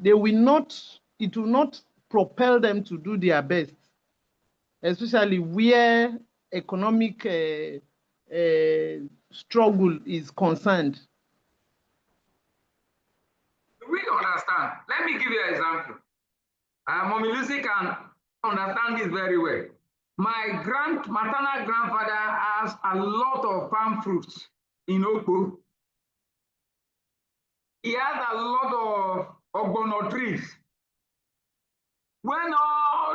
It will not propel them to do their best, especially where economic struggle is concerned. we understand. Let me give you an example. Mommy Lucy can understand this very well. My maternal grandfather has a lot of palm fruits in Oko. He has a lot of ogbono trees. When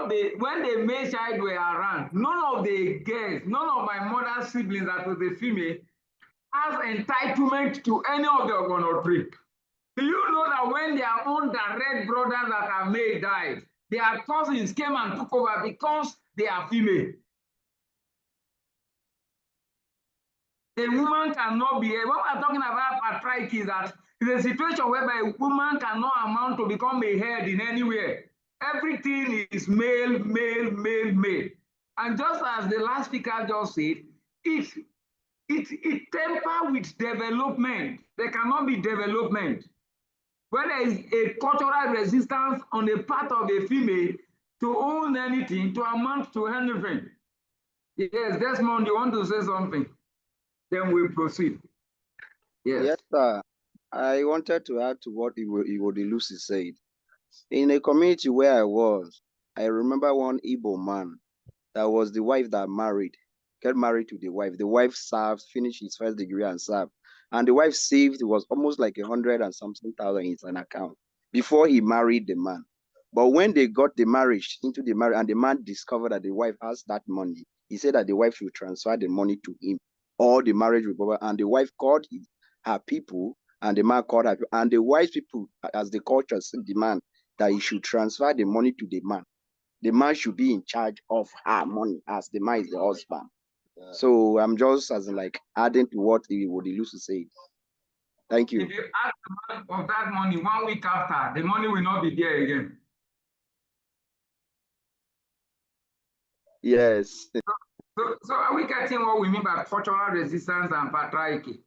the male child were around, none of the girls, none of my mother's siblings that was a female, has entitlement to any of the ogbono tree. Do you know that when their own direct brothers that are male died, their cousins came and took over because they are female? A woman cannot be, when we're talking about patriarchy, that is a situation whereby a woman cannot amount to become a head in anywhere. Everything is male, male, male, male. And just as the last speaker just said, it tempers with development. There cannot be development. When there is a cultural resistance on the part of a female to own anything, to amount to anything. Yes, Desmond, you want to say something? Then we proceed. Yes, sir. I wanted to add to what Iwodi Lucy said. In a community where I was, I remember one Igbo man that was the wife that get married to the wife. The wife served, finished his first degree and served. And the wife saved, it was almost like 100 and something thousand in an account before he married the man. But when they got the marriage, into the marriage, and the man discovered that the wife has that money, he said that the wife should transfer the money to him, or the marriage will go over. And the wife called her people and the man called her, and the wise people, as the culture demand, that he should transfer the money to the man. The man should be in charge of her money, as the man is the husband. So I'm just as in like adding to what Ilusi said. Thank you. If you ask the man of that money 1 week after, the money will not be there again. Yes. So are we getting what we mean by cultural resistance and patriarchy?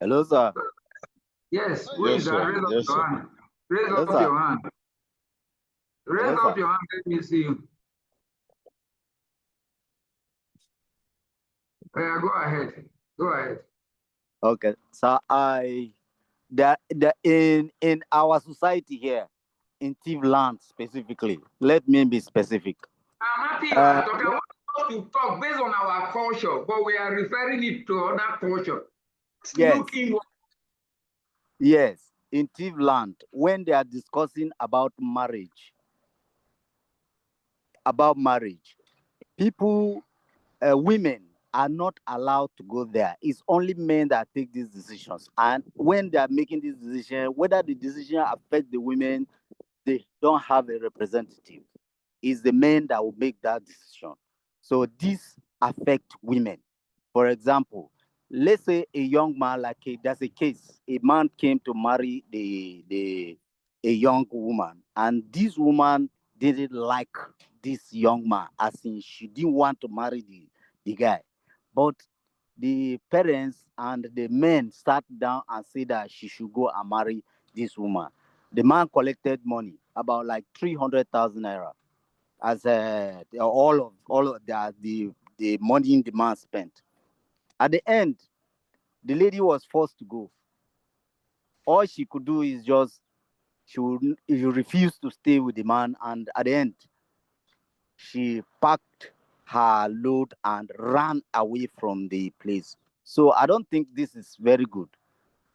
Hello, sir. Yes, who Yes, is that? sir. Raise up Yes, your sir. hand. Raise Hello, up sir. your hand. Raise Hello, up sir. your hand. Let me see you. Go ahead. Go ahead. Okay, so in our society here, in Tiv land specifically, let me be specific. I'm happy you are talking. I want us to talk based on our culture, but we are referring it to other culture. Yes. Look inward. Yes, in Tiv land, when they are discussing about marriage, people, women are not allowed to go there. It's only men that take these decisions. And when they are making this decision, whether the decision affects the women, they don't have a representative. It's the men that will make that decision. So this affects women. For example, let's say a young man, there's a case, a man came to marry a young woman, and this woman didn't like this young man, as in she didn't want to marry the guy. But the parents and the men sat down and said that she should go and marry this woman. The man collected money, about like 300,000 naira, as all of the money the man spent. At the end, the lady was forced to go. All she could do is just she refused to stay with the man, and at the end, she packed her load and ran away from the place. So I don't think this is very good.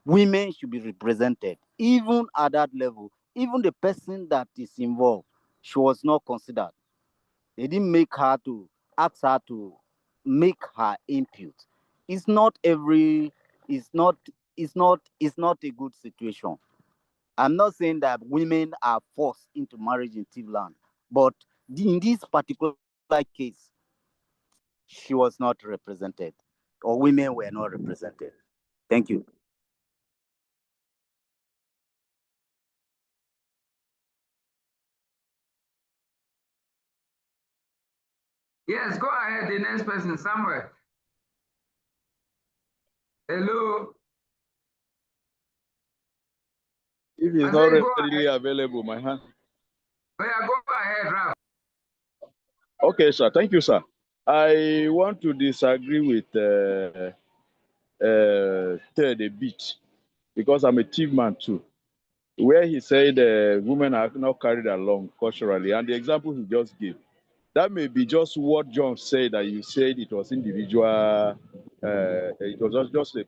Women should be represented, even at that level. Even the person that is involved, she was not considered. They didn't make her to ask her to make her input. It's not every. It's not. It's not. It's not a good situation. I'm not saying that women are forced into marriage in Tivland, but in this particular case, she was not represented, or women were not represented. Thank you. Yes, go ahead. The next person, somewhere. Hello. If it's not readily available, my hand. Oh, yeah, go ahead, Ralph. Okay, sir. Thank you, sir. I want to disagree with Ted a bit, because I'm a team man too, where he said women are not carried along culturally, and the example he just gave, that may be just what John said, that you said it was individual, it was just a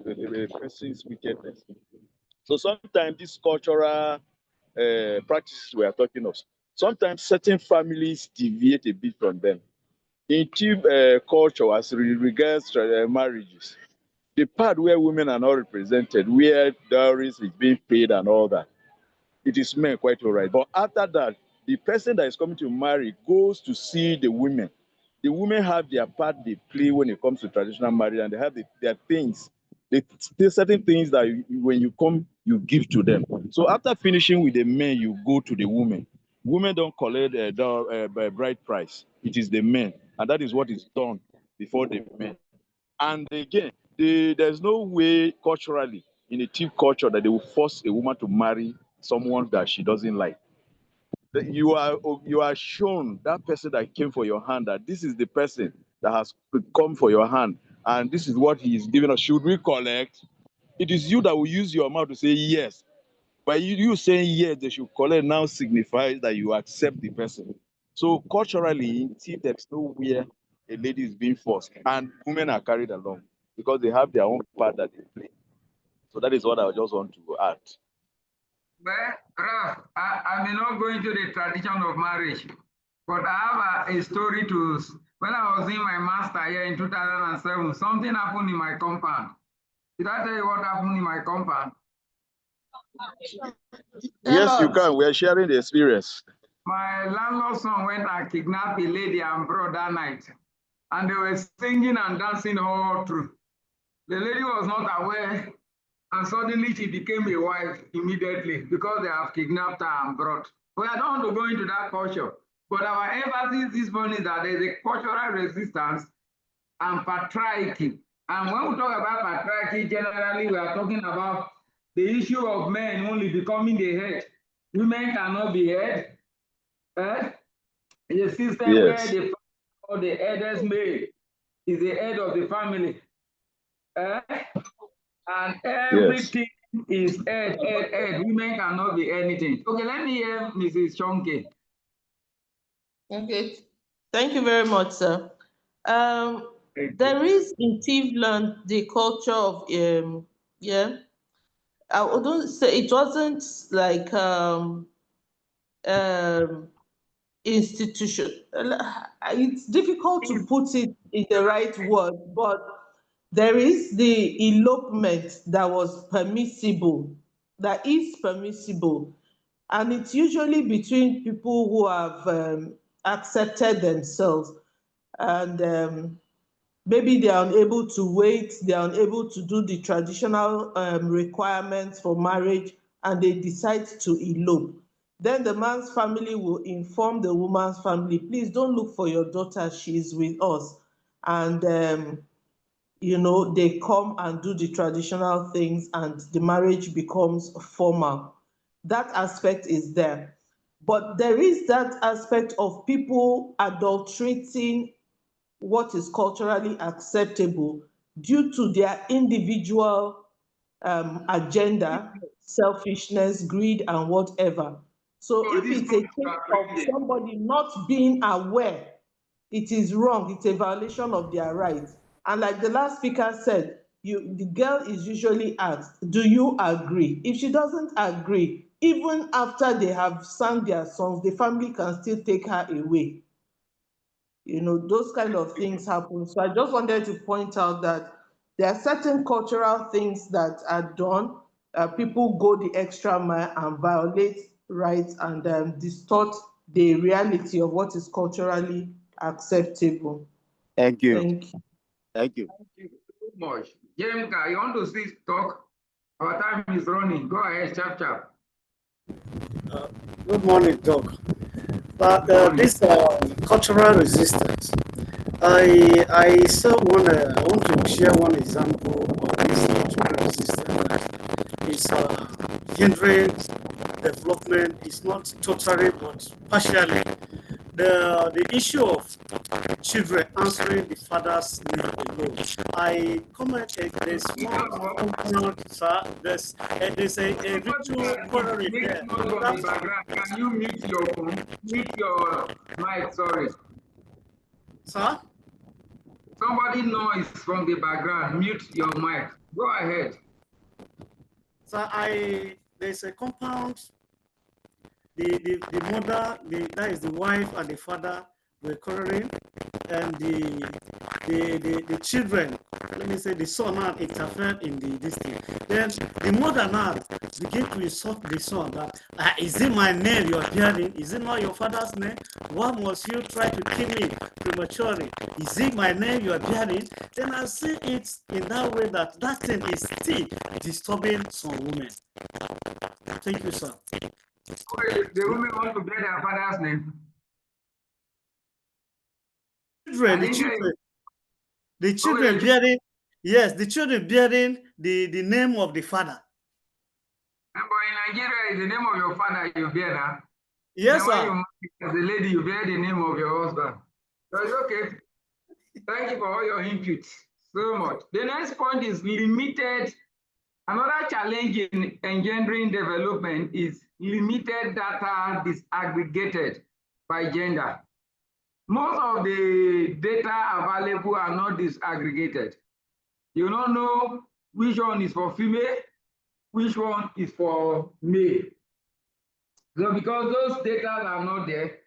person's wickedness. So sometimes this cultural practices we are talking of, sometimes certain families deviate a bit from them. In chief culture, as regards marriages, the part where women are not represented, where dowries is being paid and all that, it is men quite all right. But after that, the person that is coming to marry goes to see the women. The women have their part they play when it comes to traditional marriage, and they have their things. There's certain things that when you come, you give to them. So after finishing with the men, you go to the women. Women don't collect the bride price. It is the men, and that is what is done before the men. And again, there's no way culturally in a Tiv culture that they will force a woman to marry someone that she doesn't like. You are shown that person that came for your hand, that this is the person that has come for your hand, and this is what he is giving us. Should we collect? It is you that will use your mouth to say yes. By you saying yes, they should collect now signifies that you accept the person. So culturally, in Tiv, there's nowhere a lady is being forced, and women are carried along because they have their own part that they play. So that is what I just want to add. Well, Ralph, I may not go into the tradition of marriage, but I have a story when I was in my master here in 2007, something happened in my compound. Did I tell you what happened in my compound? Yes, you can. We are sharing the experience. My landlord's son went and kidnapped a lady and brought that night. And they were singing and dancing all through. The lady was not aware, and suddenly she became a wife immediately because they have kidnapped her and brought. Well, I don't want to go into that culture, but our emphasis this morning is that there is a cultural resistance and patriarchy. And when we talk about patriarchy, generally we are talking about the issue of men only becoming the head. Women cannot be head. It's a system where the headless male is the head of the family. And everything is head. Women cannot be anything. Okay, let me hear Mrs. Chonke. Okay, thank you very much, sir. There is in Cleveland the culture of I wouldn't say it wasn't like institution. It's difficult to put it in the right word, but there is the elopement that was permissible, that is permissible, and it's usually between people who have accepted themselves, and maybe they are unable to wait, they are unable to do the traditional requirements for marriage, and they decide to elope. Then the man's family will inform the woman's family, please don't look for your daughter, she's with us. And they come and do the traditional things and the marriage becomes formal. That aspect is there. But there is that aspect of people adulterating what is culturally acceptable due to their individual agenda, selfishness, greed, and whatever. So if it's a case of somebody not being aware, it is wrong, it's a violation of their rights. And like the last speaker said, the girl is usually asked, do you agree? If she doesn't agree, even after they have sung their songs, the family can still take her away. Those kind of things happen. So I just wanted to point out that there are certain cultural things that are done. People go the extra mile and violate rights and distort the reality of what is culturally acceptable. Thank you. Thank you. Thank you. Thank you so much. Jemka, you want to see talk? Our time is running. Go ahead, chap. Good morning, Doc. But this cultural resistance, I still want to share one example of this cultural resistance. It's hindering development. It's not totally, but partially. The issue of children answering the father's name alone. I comment there's small component, sir. There's a ritual quarrel there. Can you mute your phone? Mute your mic, sorry. Sir? Somebody noise from the background. Mute your mic. Go ahead. So there's a compound. The mother, that is the wife and the father were quarreling, and the children, let me say the son now interfered in this thing. Then the mother now began to insult the son that is it my name you are bearing? Is it not your father's name? Why must you try to kill me prematurely? Is it my name you are bearing? Then I see it in that way that thing is still disturbing some women. Thank you, sir. The women want to bear their father's name. The children bearing, yes, the children bearing the name of the father. But in Nigeria, it's the name of your father you bear now. Yes, sir. When you marry as a lady, you bear the name of your husband. So it's okay. Thank you for all your inputs so much. The next point is limited. Another challenge in engendering development is limited data disaggregated by gender. Most of the data available are not disaggregated. You don't know which one is for female, which one is for male. So because those data are not there,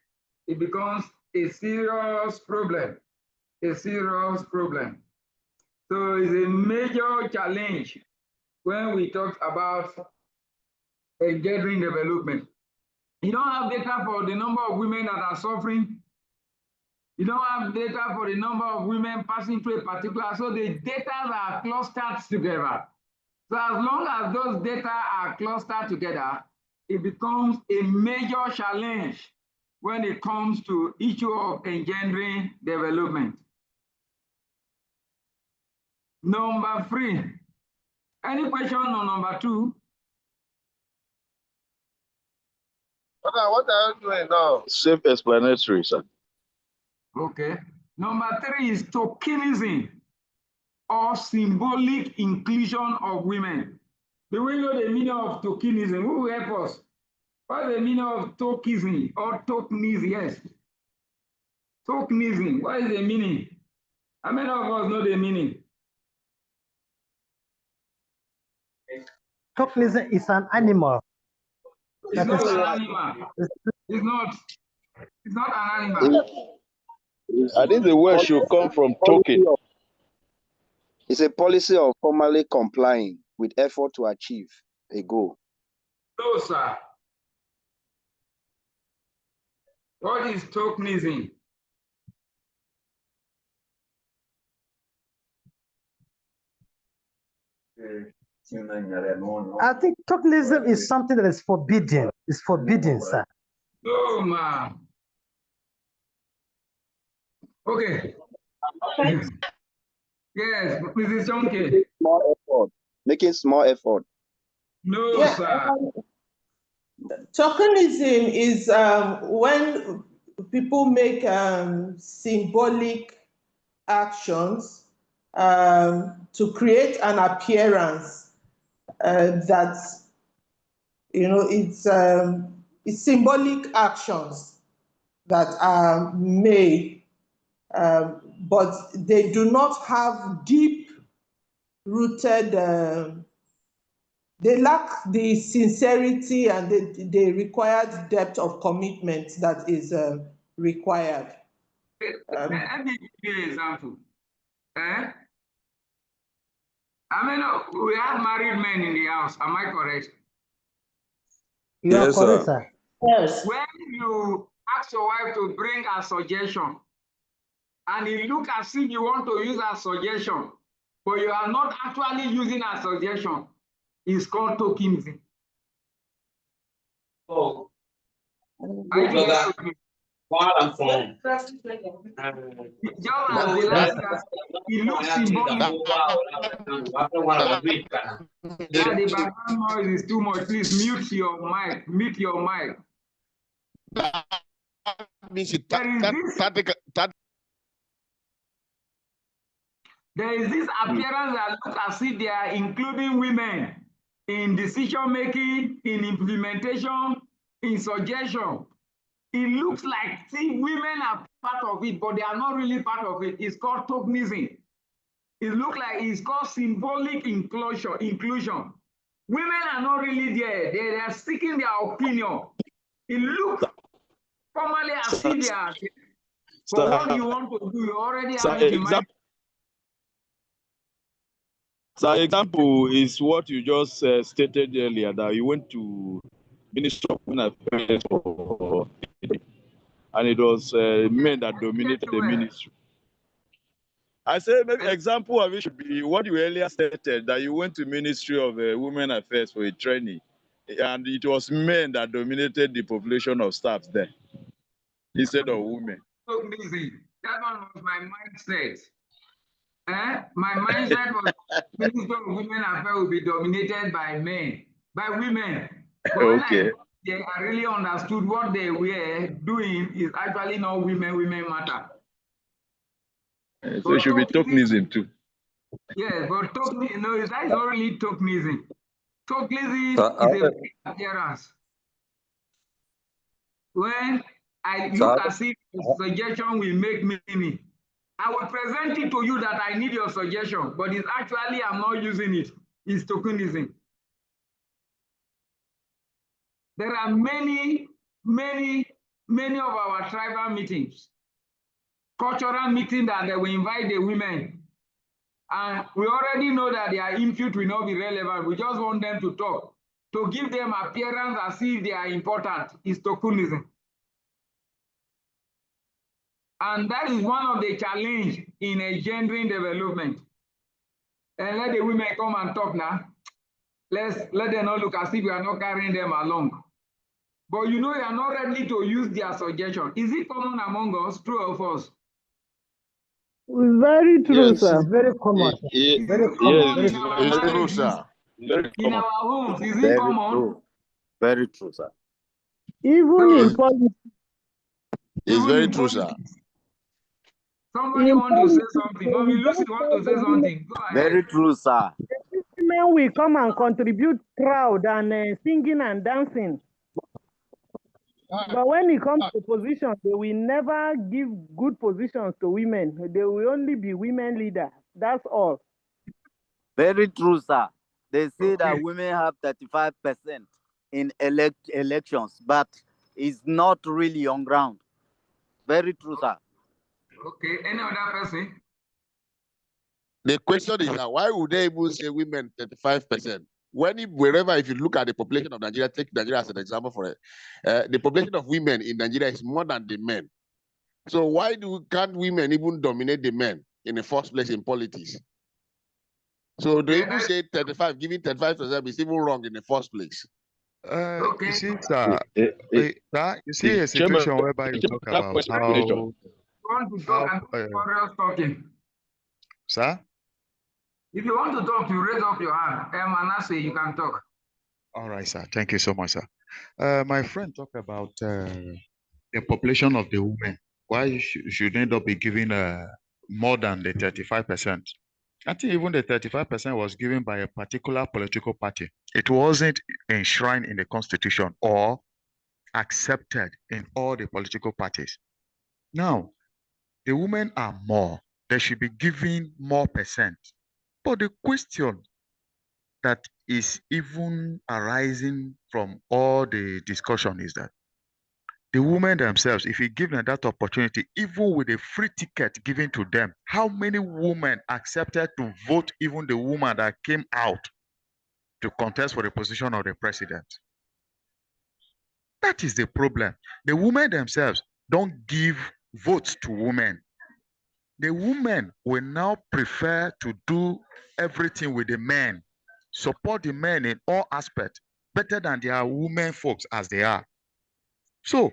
it becomes a serious problem. A serious problem. So it's a major challenge when we talk about engendering development. You don't have data for the number of women that are suffering. You don't have data for the number of women passing through a particular, so the data are clustered together. So as long as those data are clustered together, it becomes a major challenge when it comes to issue of engendering development. Number 3. Any question on number 2? What are you doing now? Self-explanatory, sir. Okay. Number 3 is tokenism or symbolic inclusion of women. Do we know the meaning of tokenism? Who will help us? What's the meaning of tokenism or tokenism? Yes. Tokenism. What is the meaning? How many of us know the meaning? Tokenism is an animal. It's not an animal. It's not. It's not an animal. I think the word should come from token. It's a policy of formally complying with effort to achieve a goal. No, sir. What is tokenism? I think tokenism is something that is forbidden. It's forbidden, sir. No, man. Okay. Yes, Mrs. Chonke. Small effort. Making small effort. No, sir. Tokenism is when people make symbolic actions to create an appearance that, it's symbolic actions that are made, but they do not have deep-rooted, they lack the sincerity and the required depth of commitment that is required. Let me give you an example. I mean, we have married men in the house. Am I correct? You are correct, sir. Yes. When you ask your wife to bring a suggestion, and it looks as if you want to use a suggestion, but you are not actually using a suggestion, it's called tokenism. Oh. I get Brother, while I'm from just as the last year, it looks symbolic. Yeah, the background noise is too much. Please mute your mic. Mute your mic. There is this appearance that looks as if they are including women in decision making, in implementation, in suggestion. It looks like women are part of it, but they are not really part of it. It's called tokenism. It looks like it's called symbolic inclusion. Women are not really there. They are seeking their opinion. It looks formally as if they are there. But what you want to do, you already have it in mind. So example is what you just stated earlier, that you went to Ministry of Women Affairs and it was men that dominated the ministry. I say maybe example of it should be what you earlier stated, that you went to Ministry of Women Affairs for a training, and it was men that dominated the population of staff there instead of women. So busy. That one was my mindset. My mindset was Ministry of Women Affairs will be dominated by men, by women. But Okay. when I really understood what they were doing is actually not women matter. So it should be tokenism too. Yes, but tokenism, no, that is not really tokenism. Tokenism is a appearance. When I look as if the suggestion will make meaning, I will present it to you that I need your suggestion, but it's actually I'm not using it. It's tokenism. There are many of our tribal meetings, cultural meetings that they will invite the women. And we already know that their input will not be relevant. We just want them to talk. To give them appearance as if they are important is tokenism. And that is one of the challenge in engendering development. And let the women come and talk now. Let them not look as if we are not carrying them along. But you know, you are not ready to use their suggestion. Is it common among us, true or false? Very true, Yes. sir. Very common. Is Very it common. common Very in our It's true, marriages, sir. Very in common. our homes? Is it Very common? true. Very true, sir. Even in politics. It's Even very in true, sir. politics. Somebody In want to say politics, something. we Mommy Lucy just want tell to the say women, something. Go Very ahead. true, sir. the women will come and contribute crowd and singing and dancing. But when it comes to position, they will never give good positions to women. They will only be women leaders. That's all. Very true, sir. They say Okay. that women have 35% in elections, but it's not really on ground. Very true, sir. Okay. Any other person? The question is now, why would they even say women 35%? Wherever, if you look at the population of Nigeria, take Nigeria as an example for it, the population of women in Nigeria is more than the men. So why can't women even dominate the men in the first place in politics? So they even say 35, giving 35% is even wrong in the first place. Okay. You see, sir, sir, you see a situation whereby you talk about how, You want to talk and somebody else talking. sir? If you want to talk, you raise up your hand. Manasseh, you can talk. All right, sir. Thank you so much, sir. My friend talked about the population of the women. Why should end up be given more than the 35%? I think even the 35% was given by a particular political party. It wasn't enshrined in the constitution or accepted in all the political parties. Now, the women are more. They should be given more percent. But the question that is even arising from all the discussion is that the women themselves, if you give them that opportunity, even with a free ticket given to them, how many women accepted to vote even the woman that came out to contest for the position of the president? That is the problem. The women themselves don't give votes to women. The women will now prefer to do everything with the men, support the men in all aspects, better than their women folks as they are. So,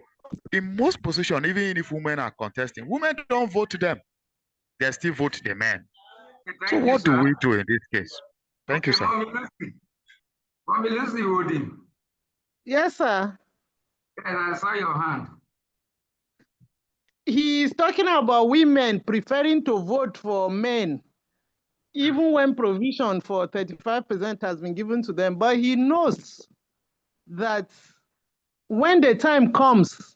in most positions, even if women are contesting, women don't vote to them. They still vote the men. So what do we do in this case? Thank you, sir. Mommy Lucy Woodin. Yes, sir. Yes, I saw your hand. He is talking about women preferring to vote for men, even when provision for 35% has been given to them. But he knows that when the time comes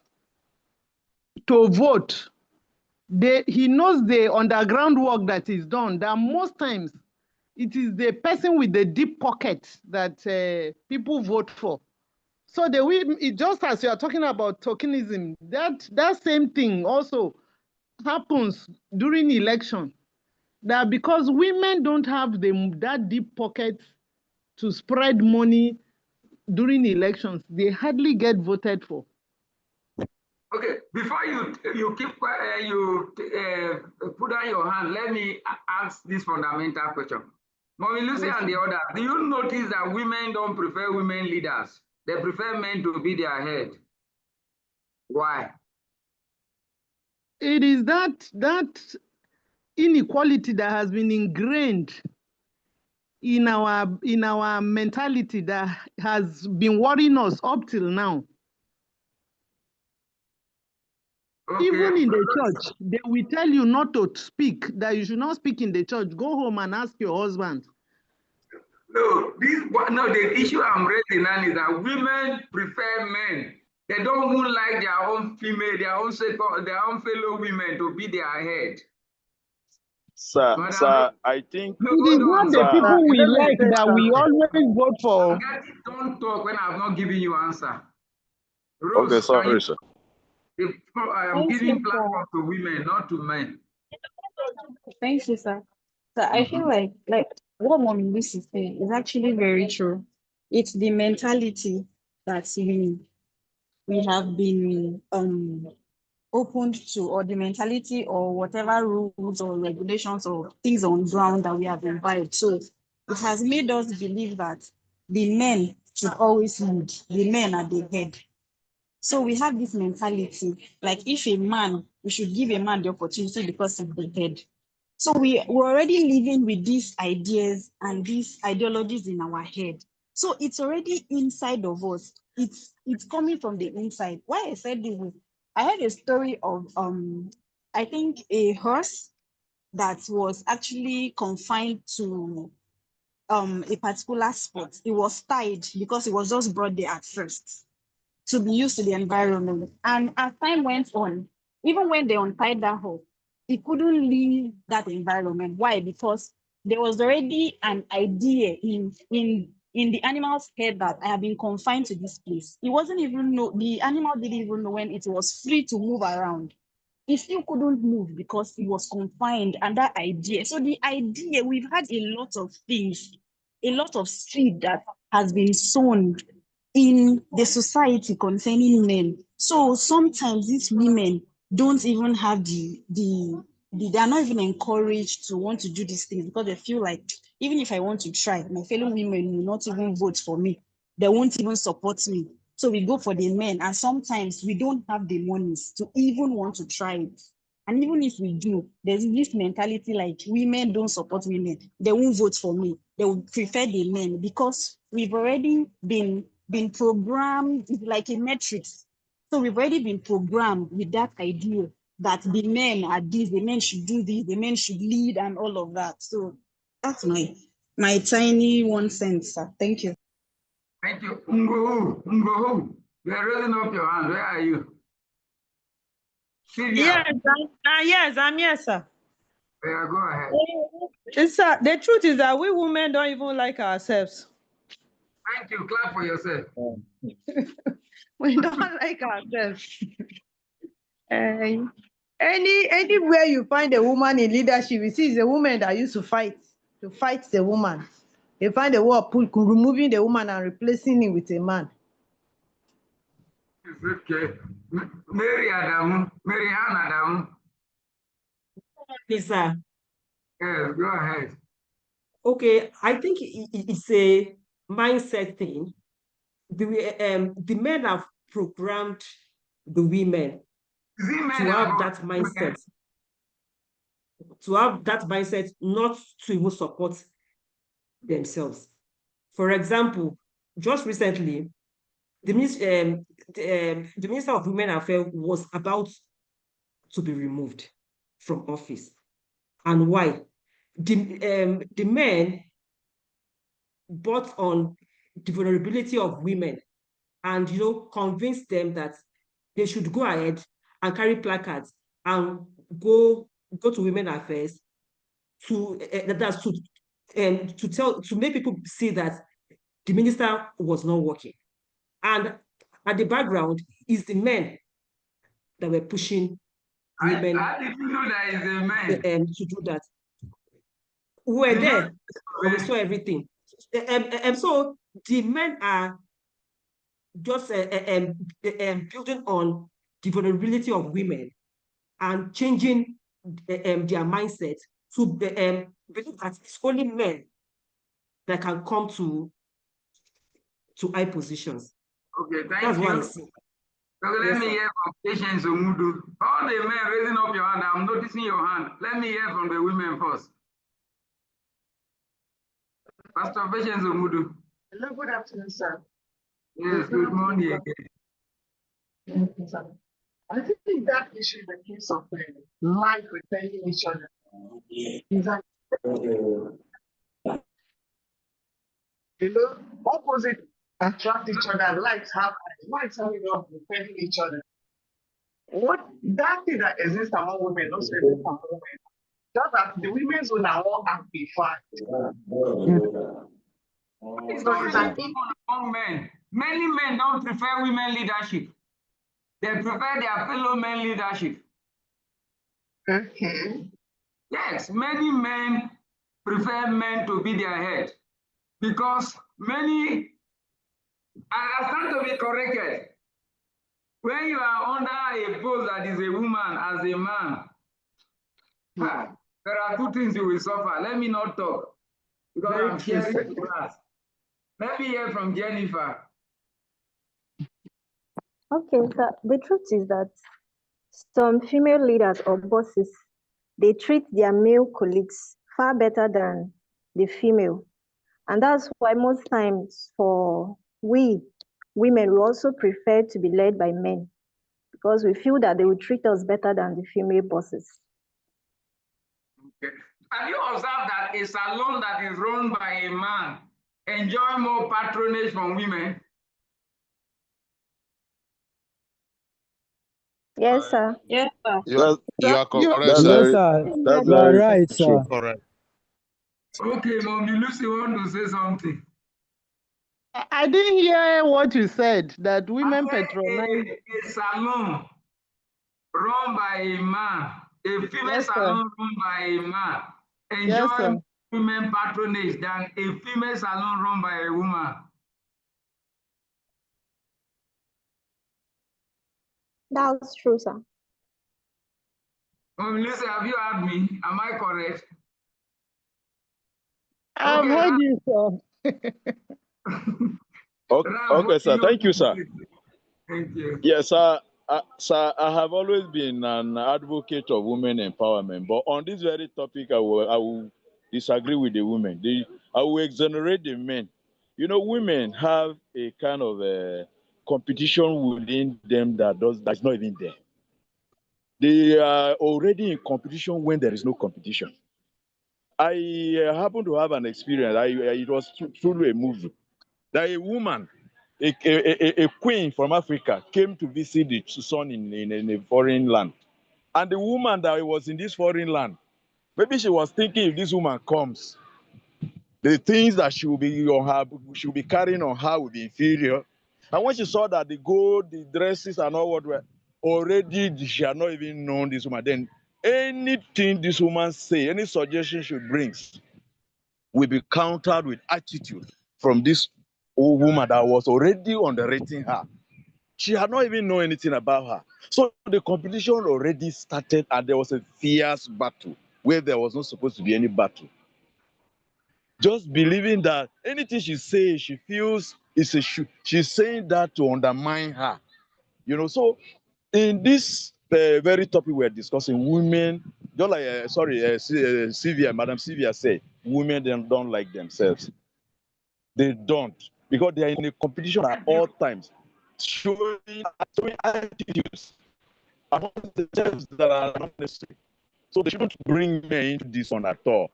to vote, he knows the underground work that is done, that most times it is the person with the deep pocket that people vote for. So just as you are talking about tokenism, that same thing also happens during election. That because women don't have that deep pocket to spread money during elections, they hardly get voted for. Okay, before you keep put down your hand, let me ask this fundamental question. Mommy Lucy and the others, do you notice that women don't prefer women leaders? They prefer men to be their head. Why? It is that inequality that has been ingrained in our mentality that has been worrying us up till now. Okay. Even in the church, they will tell you not to speak, that you should not speak in the church. Go home and ask your husband. No, the issue I'm raising now is that women prefer men. They don't even like their own female, their own fellow women to be their head. Sir, I think it is not the people we like that we always vote for. Don't talk when I'm not giving you answer. Rose, okay, sorry, sir. I am giving platform to women, not to men. Thank you, sir. So I feel like what Mom Lucy said is actually very true. It's the mentality that we have been opened to, or the mentality or whatever rules or regulations or things on ground that we have imbibed. So it has made us believe that the men should always lead, the men are the head. So we have this mentality, like if a man, we should give a man the opportunity because he's the head. So we're already living with these ideas and these ideologies in our head. So it's already inside of us. It's coming from the inside. Why I said this is, I heard a story of I think a horse that was actually confined to a particular spot. It was tied because it was just brought there at first to be used to the environment. And as time went on, even when they untied that horse, it couldn't leave that environment. Why? Because there was already an idea in the animal's head that I have been confined to this place. It wasn't even know, the animal didn't even know when it was free to move around. It still couldn't move because it was confined, and that idea. So the idea, we've had a lot of things, a lot of seed that has been sown in the society concerning men. So sometimes these women don't even have they are not even encouraged to want to do these things because they feel like, even if I want to try, my fellow women will not even vote for me. They won't even support me. So we go for the men, and sometimes we don't have the monies to even want to try it. And even if we do, there's this mentality like women don't support women. They won't vote for me. They would prefer the men because we've already been programmed. It's like a matrix. So we've already been programmed with that idea that the men are this, the men should do this, the men should lead, and all of that. So that's my tiny 1 cent, sir. Thank you. Thank you. Ngo, you are raising up your hand. Where are you? Sylvia. Yes, I'm here, sir. Yeah, go ahead. Sir, the truth is that we women don't even like ourselves. Thank you. Clap for yourself. We don't like ourselves. Anywhere you find a woman in leadership, you see it's a woman that used to fight the woman. You find a way of removing the woman and replacing it with a man. It's okay. Mary Adamu, Mary Ann Adamu. Please, sir. Yes, go ahead. Okay, I think it's a mindset thing. The men have programmed the women to have that mindset. To have that mindset not to even support themselves. For example, just recently, the Minister of Women Affairs was about to be removed from office. And why? The men brought on the vulnerability of women and convinced them that they should go ahead and carry placards and go to Women Affairs to make people see that the minister was not working. And at the background is the men that were pushing women. How did you know that is a man? To do that. We were there. We saw everything. So the men are just building on the vulnerability of women and changing their mindset to believe that it's only men that can come to high positions. Okay, thank That's you. what I see. Okay, let me hear from Patience Omudu. All the men raising up your hand, I'm noticing your hand. Let me hear from the women first. Pastor Patience Omudu. Hello, good afternoon, sir. Yes, good morning again. Thank you, sir. I think that issue is the case of life repairing each other. Opposite attract each other, lights have not repairing each other. What that thing that exists among women also exists among women. Just that the women's own are more amplified. It's not among men. Many men don't prefer women leadership. They prefer their fellow men leadership. Okay. Yes, many men prefer men to be their head, because many, I stand to be corrected. When you are under a post that is a woman as a man, there are two things you will suffer. Let me not talk because Very I'm true, sir. sharing class. Let me hear from Jennifer. Okay, so the truth is that some female leaders or bosses, they treat their male colleagues far better than the female. And that's why most times for we women, we also prefer to be led by men because we feel that they will treat us better than the female bosses. Okay. Have you observed that a salon that is run by a man enjoy more patronage from women? Yes, sir. Yes, sir. You are correct, That's sir. Yes, very, sir. that's You are very right, true. sir. Correct. Okay, Mommy Lucy want to say something. I didn't hear what you said, that women I said patronize. a salon run by a man, a female Yes, sir. salon run by a man, Yes, enjoy sir. women patronage than a female salon run by a woman. That's true, sir. Listen, have you heard me? Am I correct? I've Okay, heard you, sir. Okay, Ram, okay, what do sir. you Thank you, sir. say? Thank you. Yes, sir, I have always been an advocate of women empowerment, but on this very topic, I will disagree with the women. I will exonerate the men. You know, women have a kind of competition within them that's not even there. They are already in competition when there is no competition. I happen to have an experience. It was through a movie that a woman, a queen from Africa, came to visit the son in a foreign land. And the woman that was in this foreign land, maybe she was thinking if this woman comes, the things that she will be carrying on her will be inferior. And when she saw that the gold, the dresses, and all what were already, she had not even known this woman. Then anything this woman say, any suggestion she brings, will be countered with attitude from this old woman that was already underrating her. She had not even known anything about her. So the competition already started, and there was a fierce battle where there was not supposed to be any battle. Just believing that anything she says, she feels she's saying that to undermine her. You know, so in this very topic we're discussing, women, just like Sylvia, Madam Sylvia said, women don't like themselves. They don't, because they are in a competition at all times, showing attitudes among themselves that are not necessary. So they shouldn't bring men into this one at all.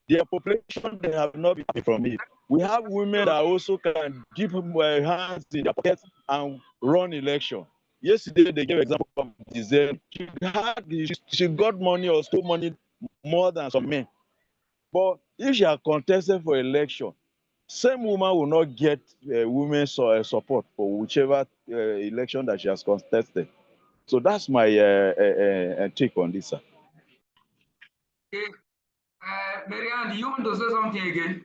Their population, they have not been happy from it. We have women that also can dip hands in their pockets and run election. Yesterday, they gave example of Giselle. She got money or stole money more than some men. But if she had contested for election, same woman will not get women's support for whichever election that she has contested. So that's my take on this, sir. Okay. Marianne, do you want to say something again?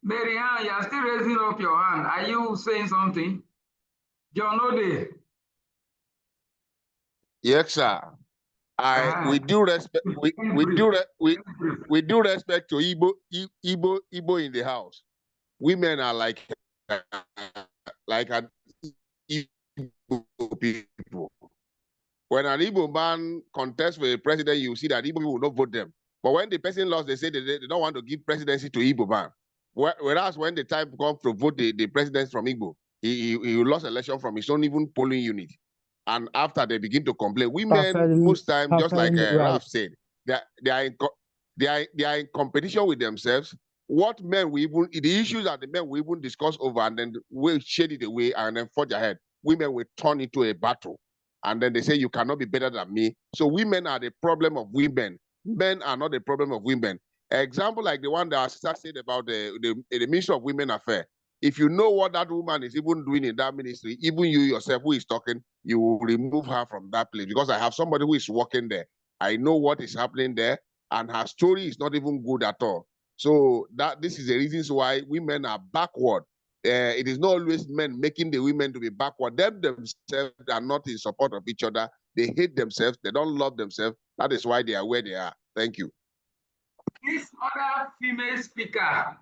Marianne, you are still raising up your hand. Are you saying something? John Ode. Yes, sir. With due respect, with due respect to Igbo in the house, women are like an Igbo people. When an Igbo man contests for a president, you see that Igbo people will not vote them. But when the person lost, they say they don't want to give presidency to Igbo man. Whereas when the time comes to vote the president from Igbo, he lost election from his own even polling unit. And after they begin to complain, women most times, just like Ralph said, they are in competition with themselves. What men we even the issues that the men we even discuss over and then we shade it away and then forge ahead. Women will turn into a battle. And then they say, you cannot be better than me. So women are the problem of women. Men are not the problem of women. Example like the one that our sister said about the Ministry of Women Affairs. If you know what that woman is even doing in that ministry, even you yourself who is talking, you will remove her from that place because I have somebody who is working there. I know what is happening there, and her story is not even good at all. So this is the reasons why women are backward. It is not always men making the women to be backward. Them themselves are not in support of each other. They hate themselves. They don't love themselves. That is why they are where they are. Thank you. This other female speaker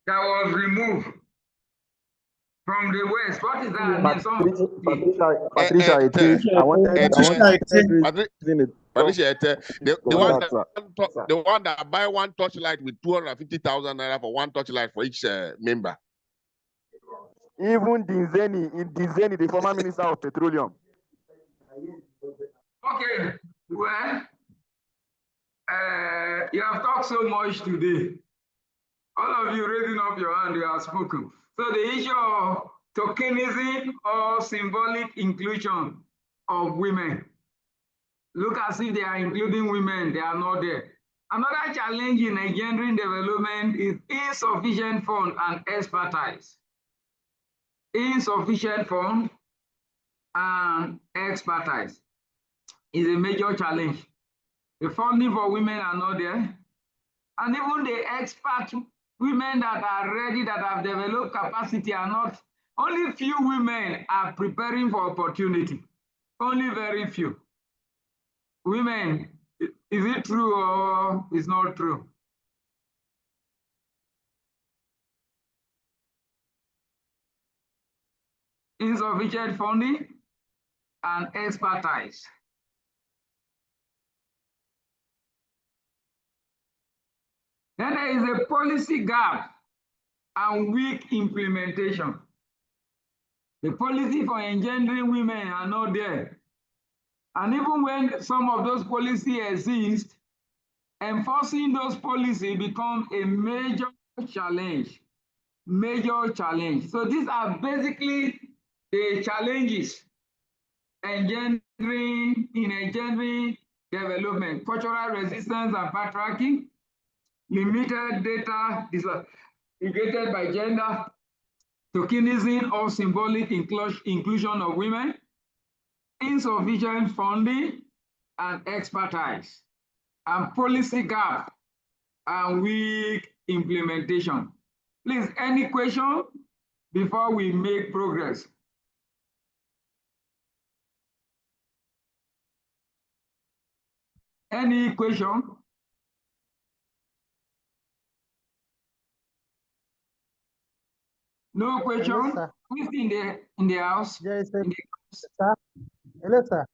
that was removed from the West, what is that name? Patricia, it is. I wanted Patricia, the one that buy one torchlight with 250,000 naira for one torchlight for each member. Even Dinzeni, the former minister of petroleum. Okay, well, you have talked so much today. All of you raising up your hand, you have spoken. So the issue of tokenism or symbolic inclusion of women. Look as if they are including women, they are not there. Another challenge in engendering development is insufficient fund and expertise. Insufficient fund and expertise is a major challenge. The funding for women are not there. And even the expert women that are ready, that have developed capacity are not. Only few women are preparing for opportunity. Only very few. Women, is it true or is not true? Insufficient funding and expertise. Then there is a policy gap and weak implementation. The policy for engendering women are not there. And even when some of those policies exist, enforcing those policies becomes a major challenge. Major challenge. So these are basically the challenges in engendering development: cultural resistance and backtracking, limited data disaggregated by gender, tokenism or symbolic inclusion of women, insufficient funding and expertise, and policy gap and weak implementation. Please, any question before we make progress? Any question? No question? Hello, Who's in the house? Yes, sir. Sir? Hello, sir.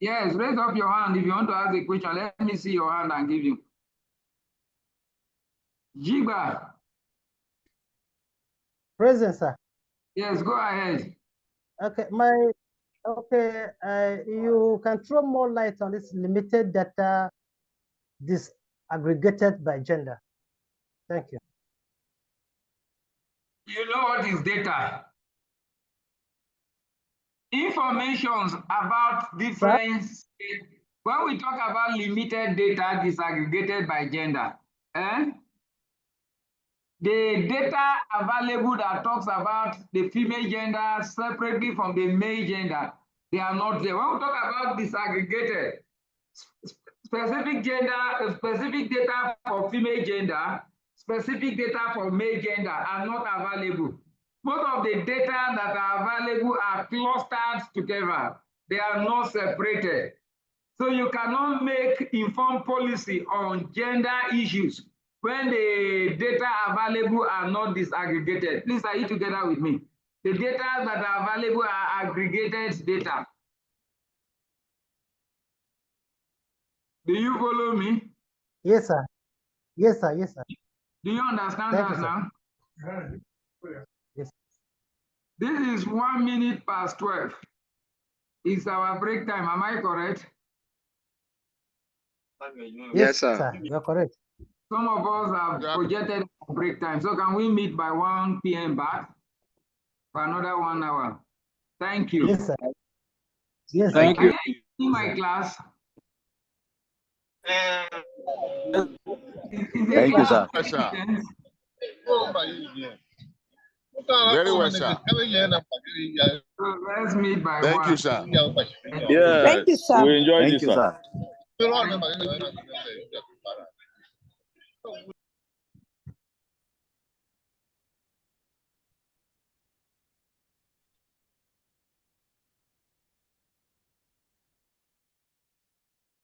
Yes, raise up your hand if you want to ask a question. Let me see your hand and give you. Jiba. Present, sir. Yes, go ahead. Okay, you can throw more light on this limited data disaggregated by gender. Thank you. You know what is data? Informations about different, when we talk about limited data disaggregated by gender, the data available that talks about the female gender separately from the male gender, they are not there. When we talk about disaggregated, specific data for female gender, specific data for male gender are not available. Most of the data that are available are clustered together. They are not separated. So you cannot make informed policy on gender issues when the data available are not disaggregated. Please, are you together with me? The data that are available are aggregated data. Do you follow me? Yes, sir. Yes, sir. Yes, sir. Do you understand that now? Yes. This is 1 minute past 12. It's our break time. Am I correct? Yes, sir. You're correct. Some of us have projected break time. So can we meet by 1 p.m. back for another 1 hour? Thank you. Yes, sir. Yes, thank you. In my class. Thank you, sir. Very well, sir. So let's meet by 1. Thank you, sir. Yeah. Thank you, sir. We enjoyed Thank this, you, sir. sir. You don't remember,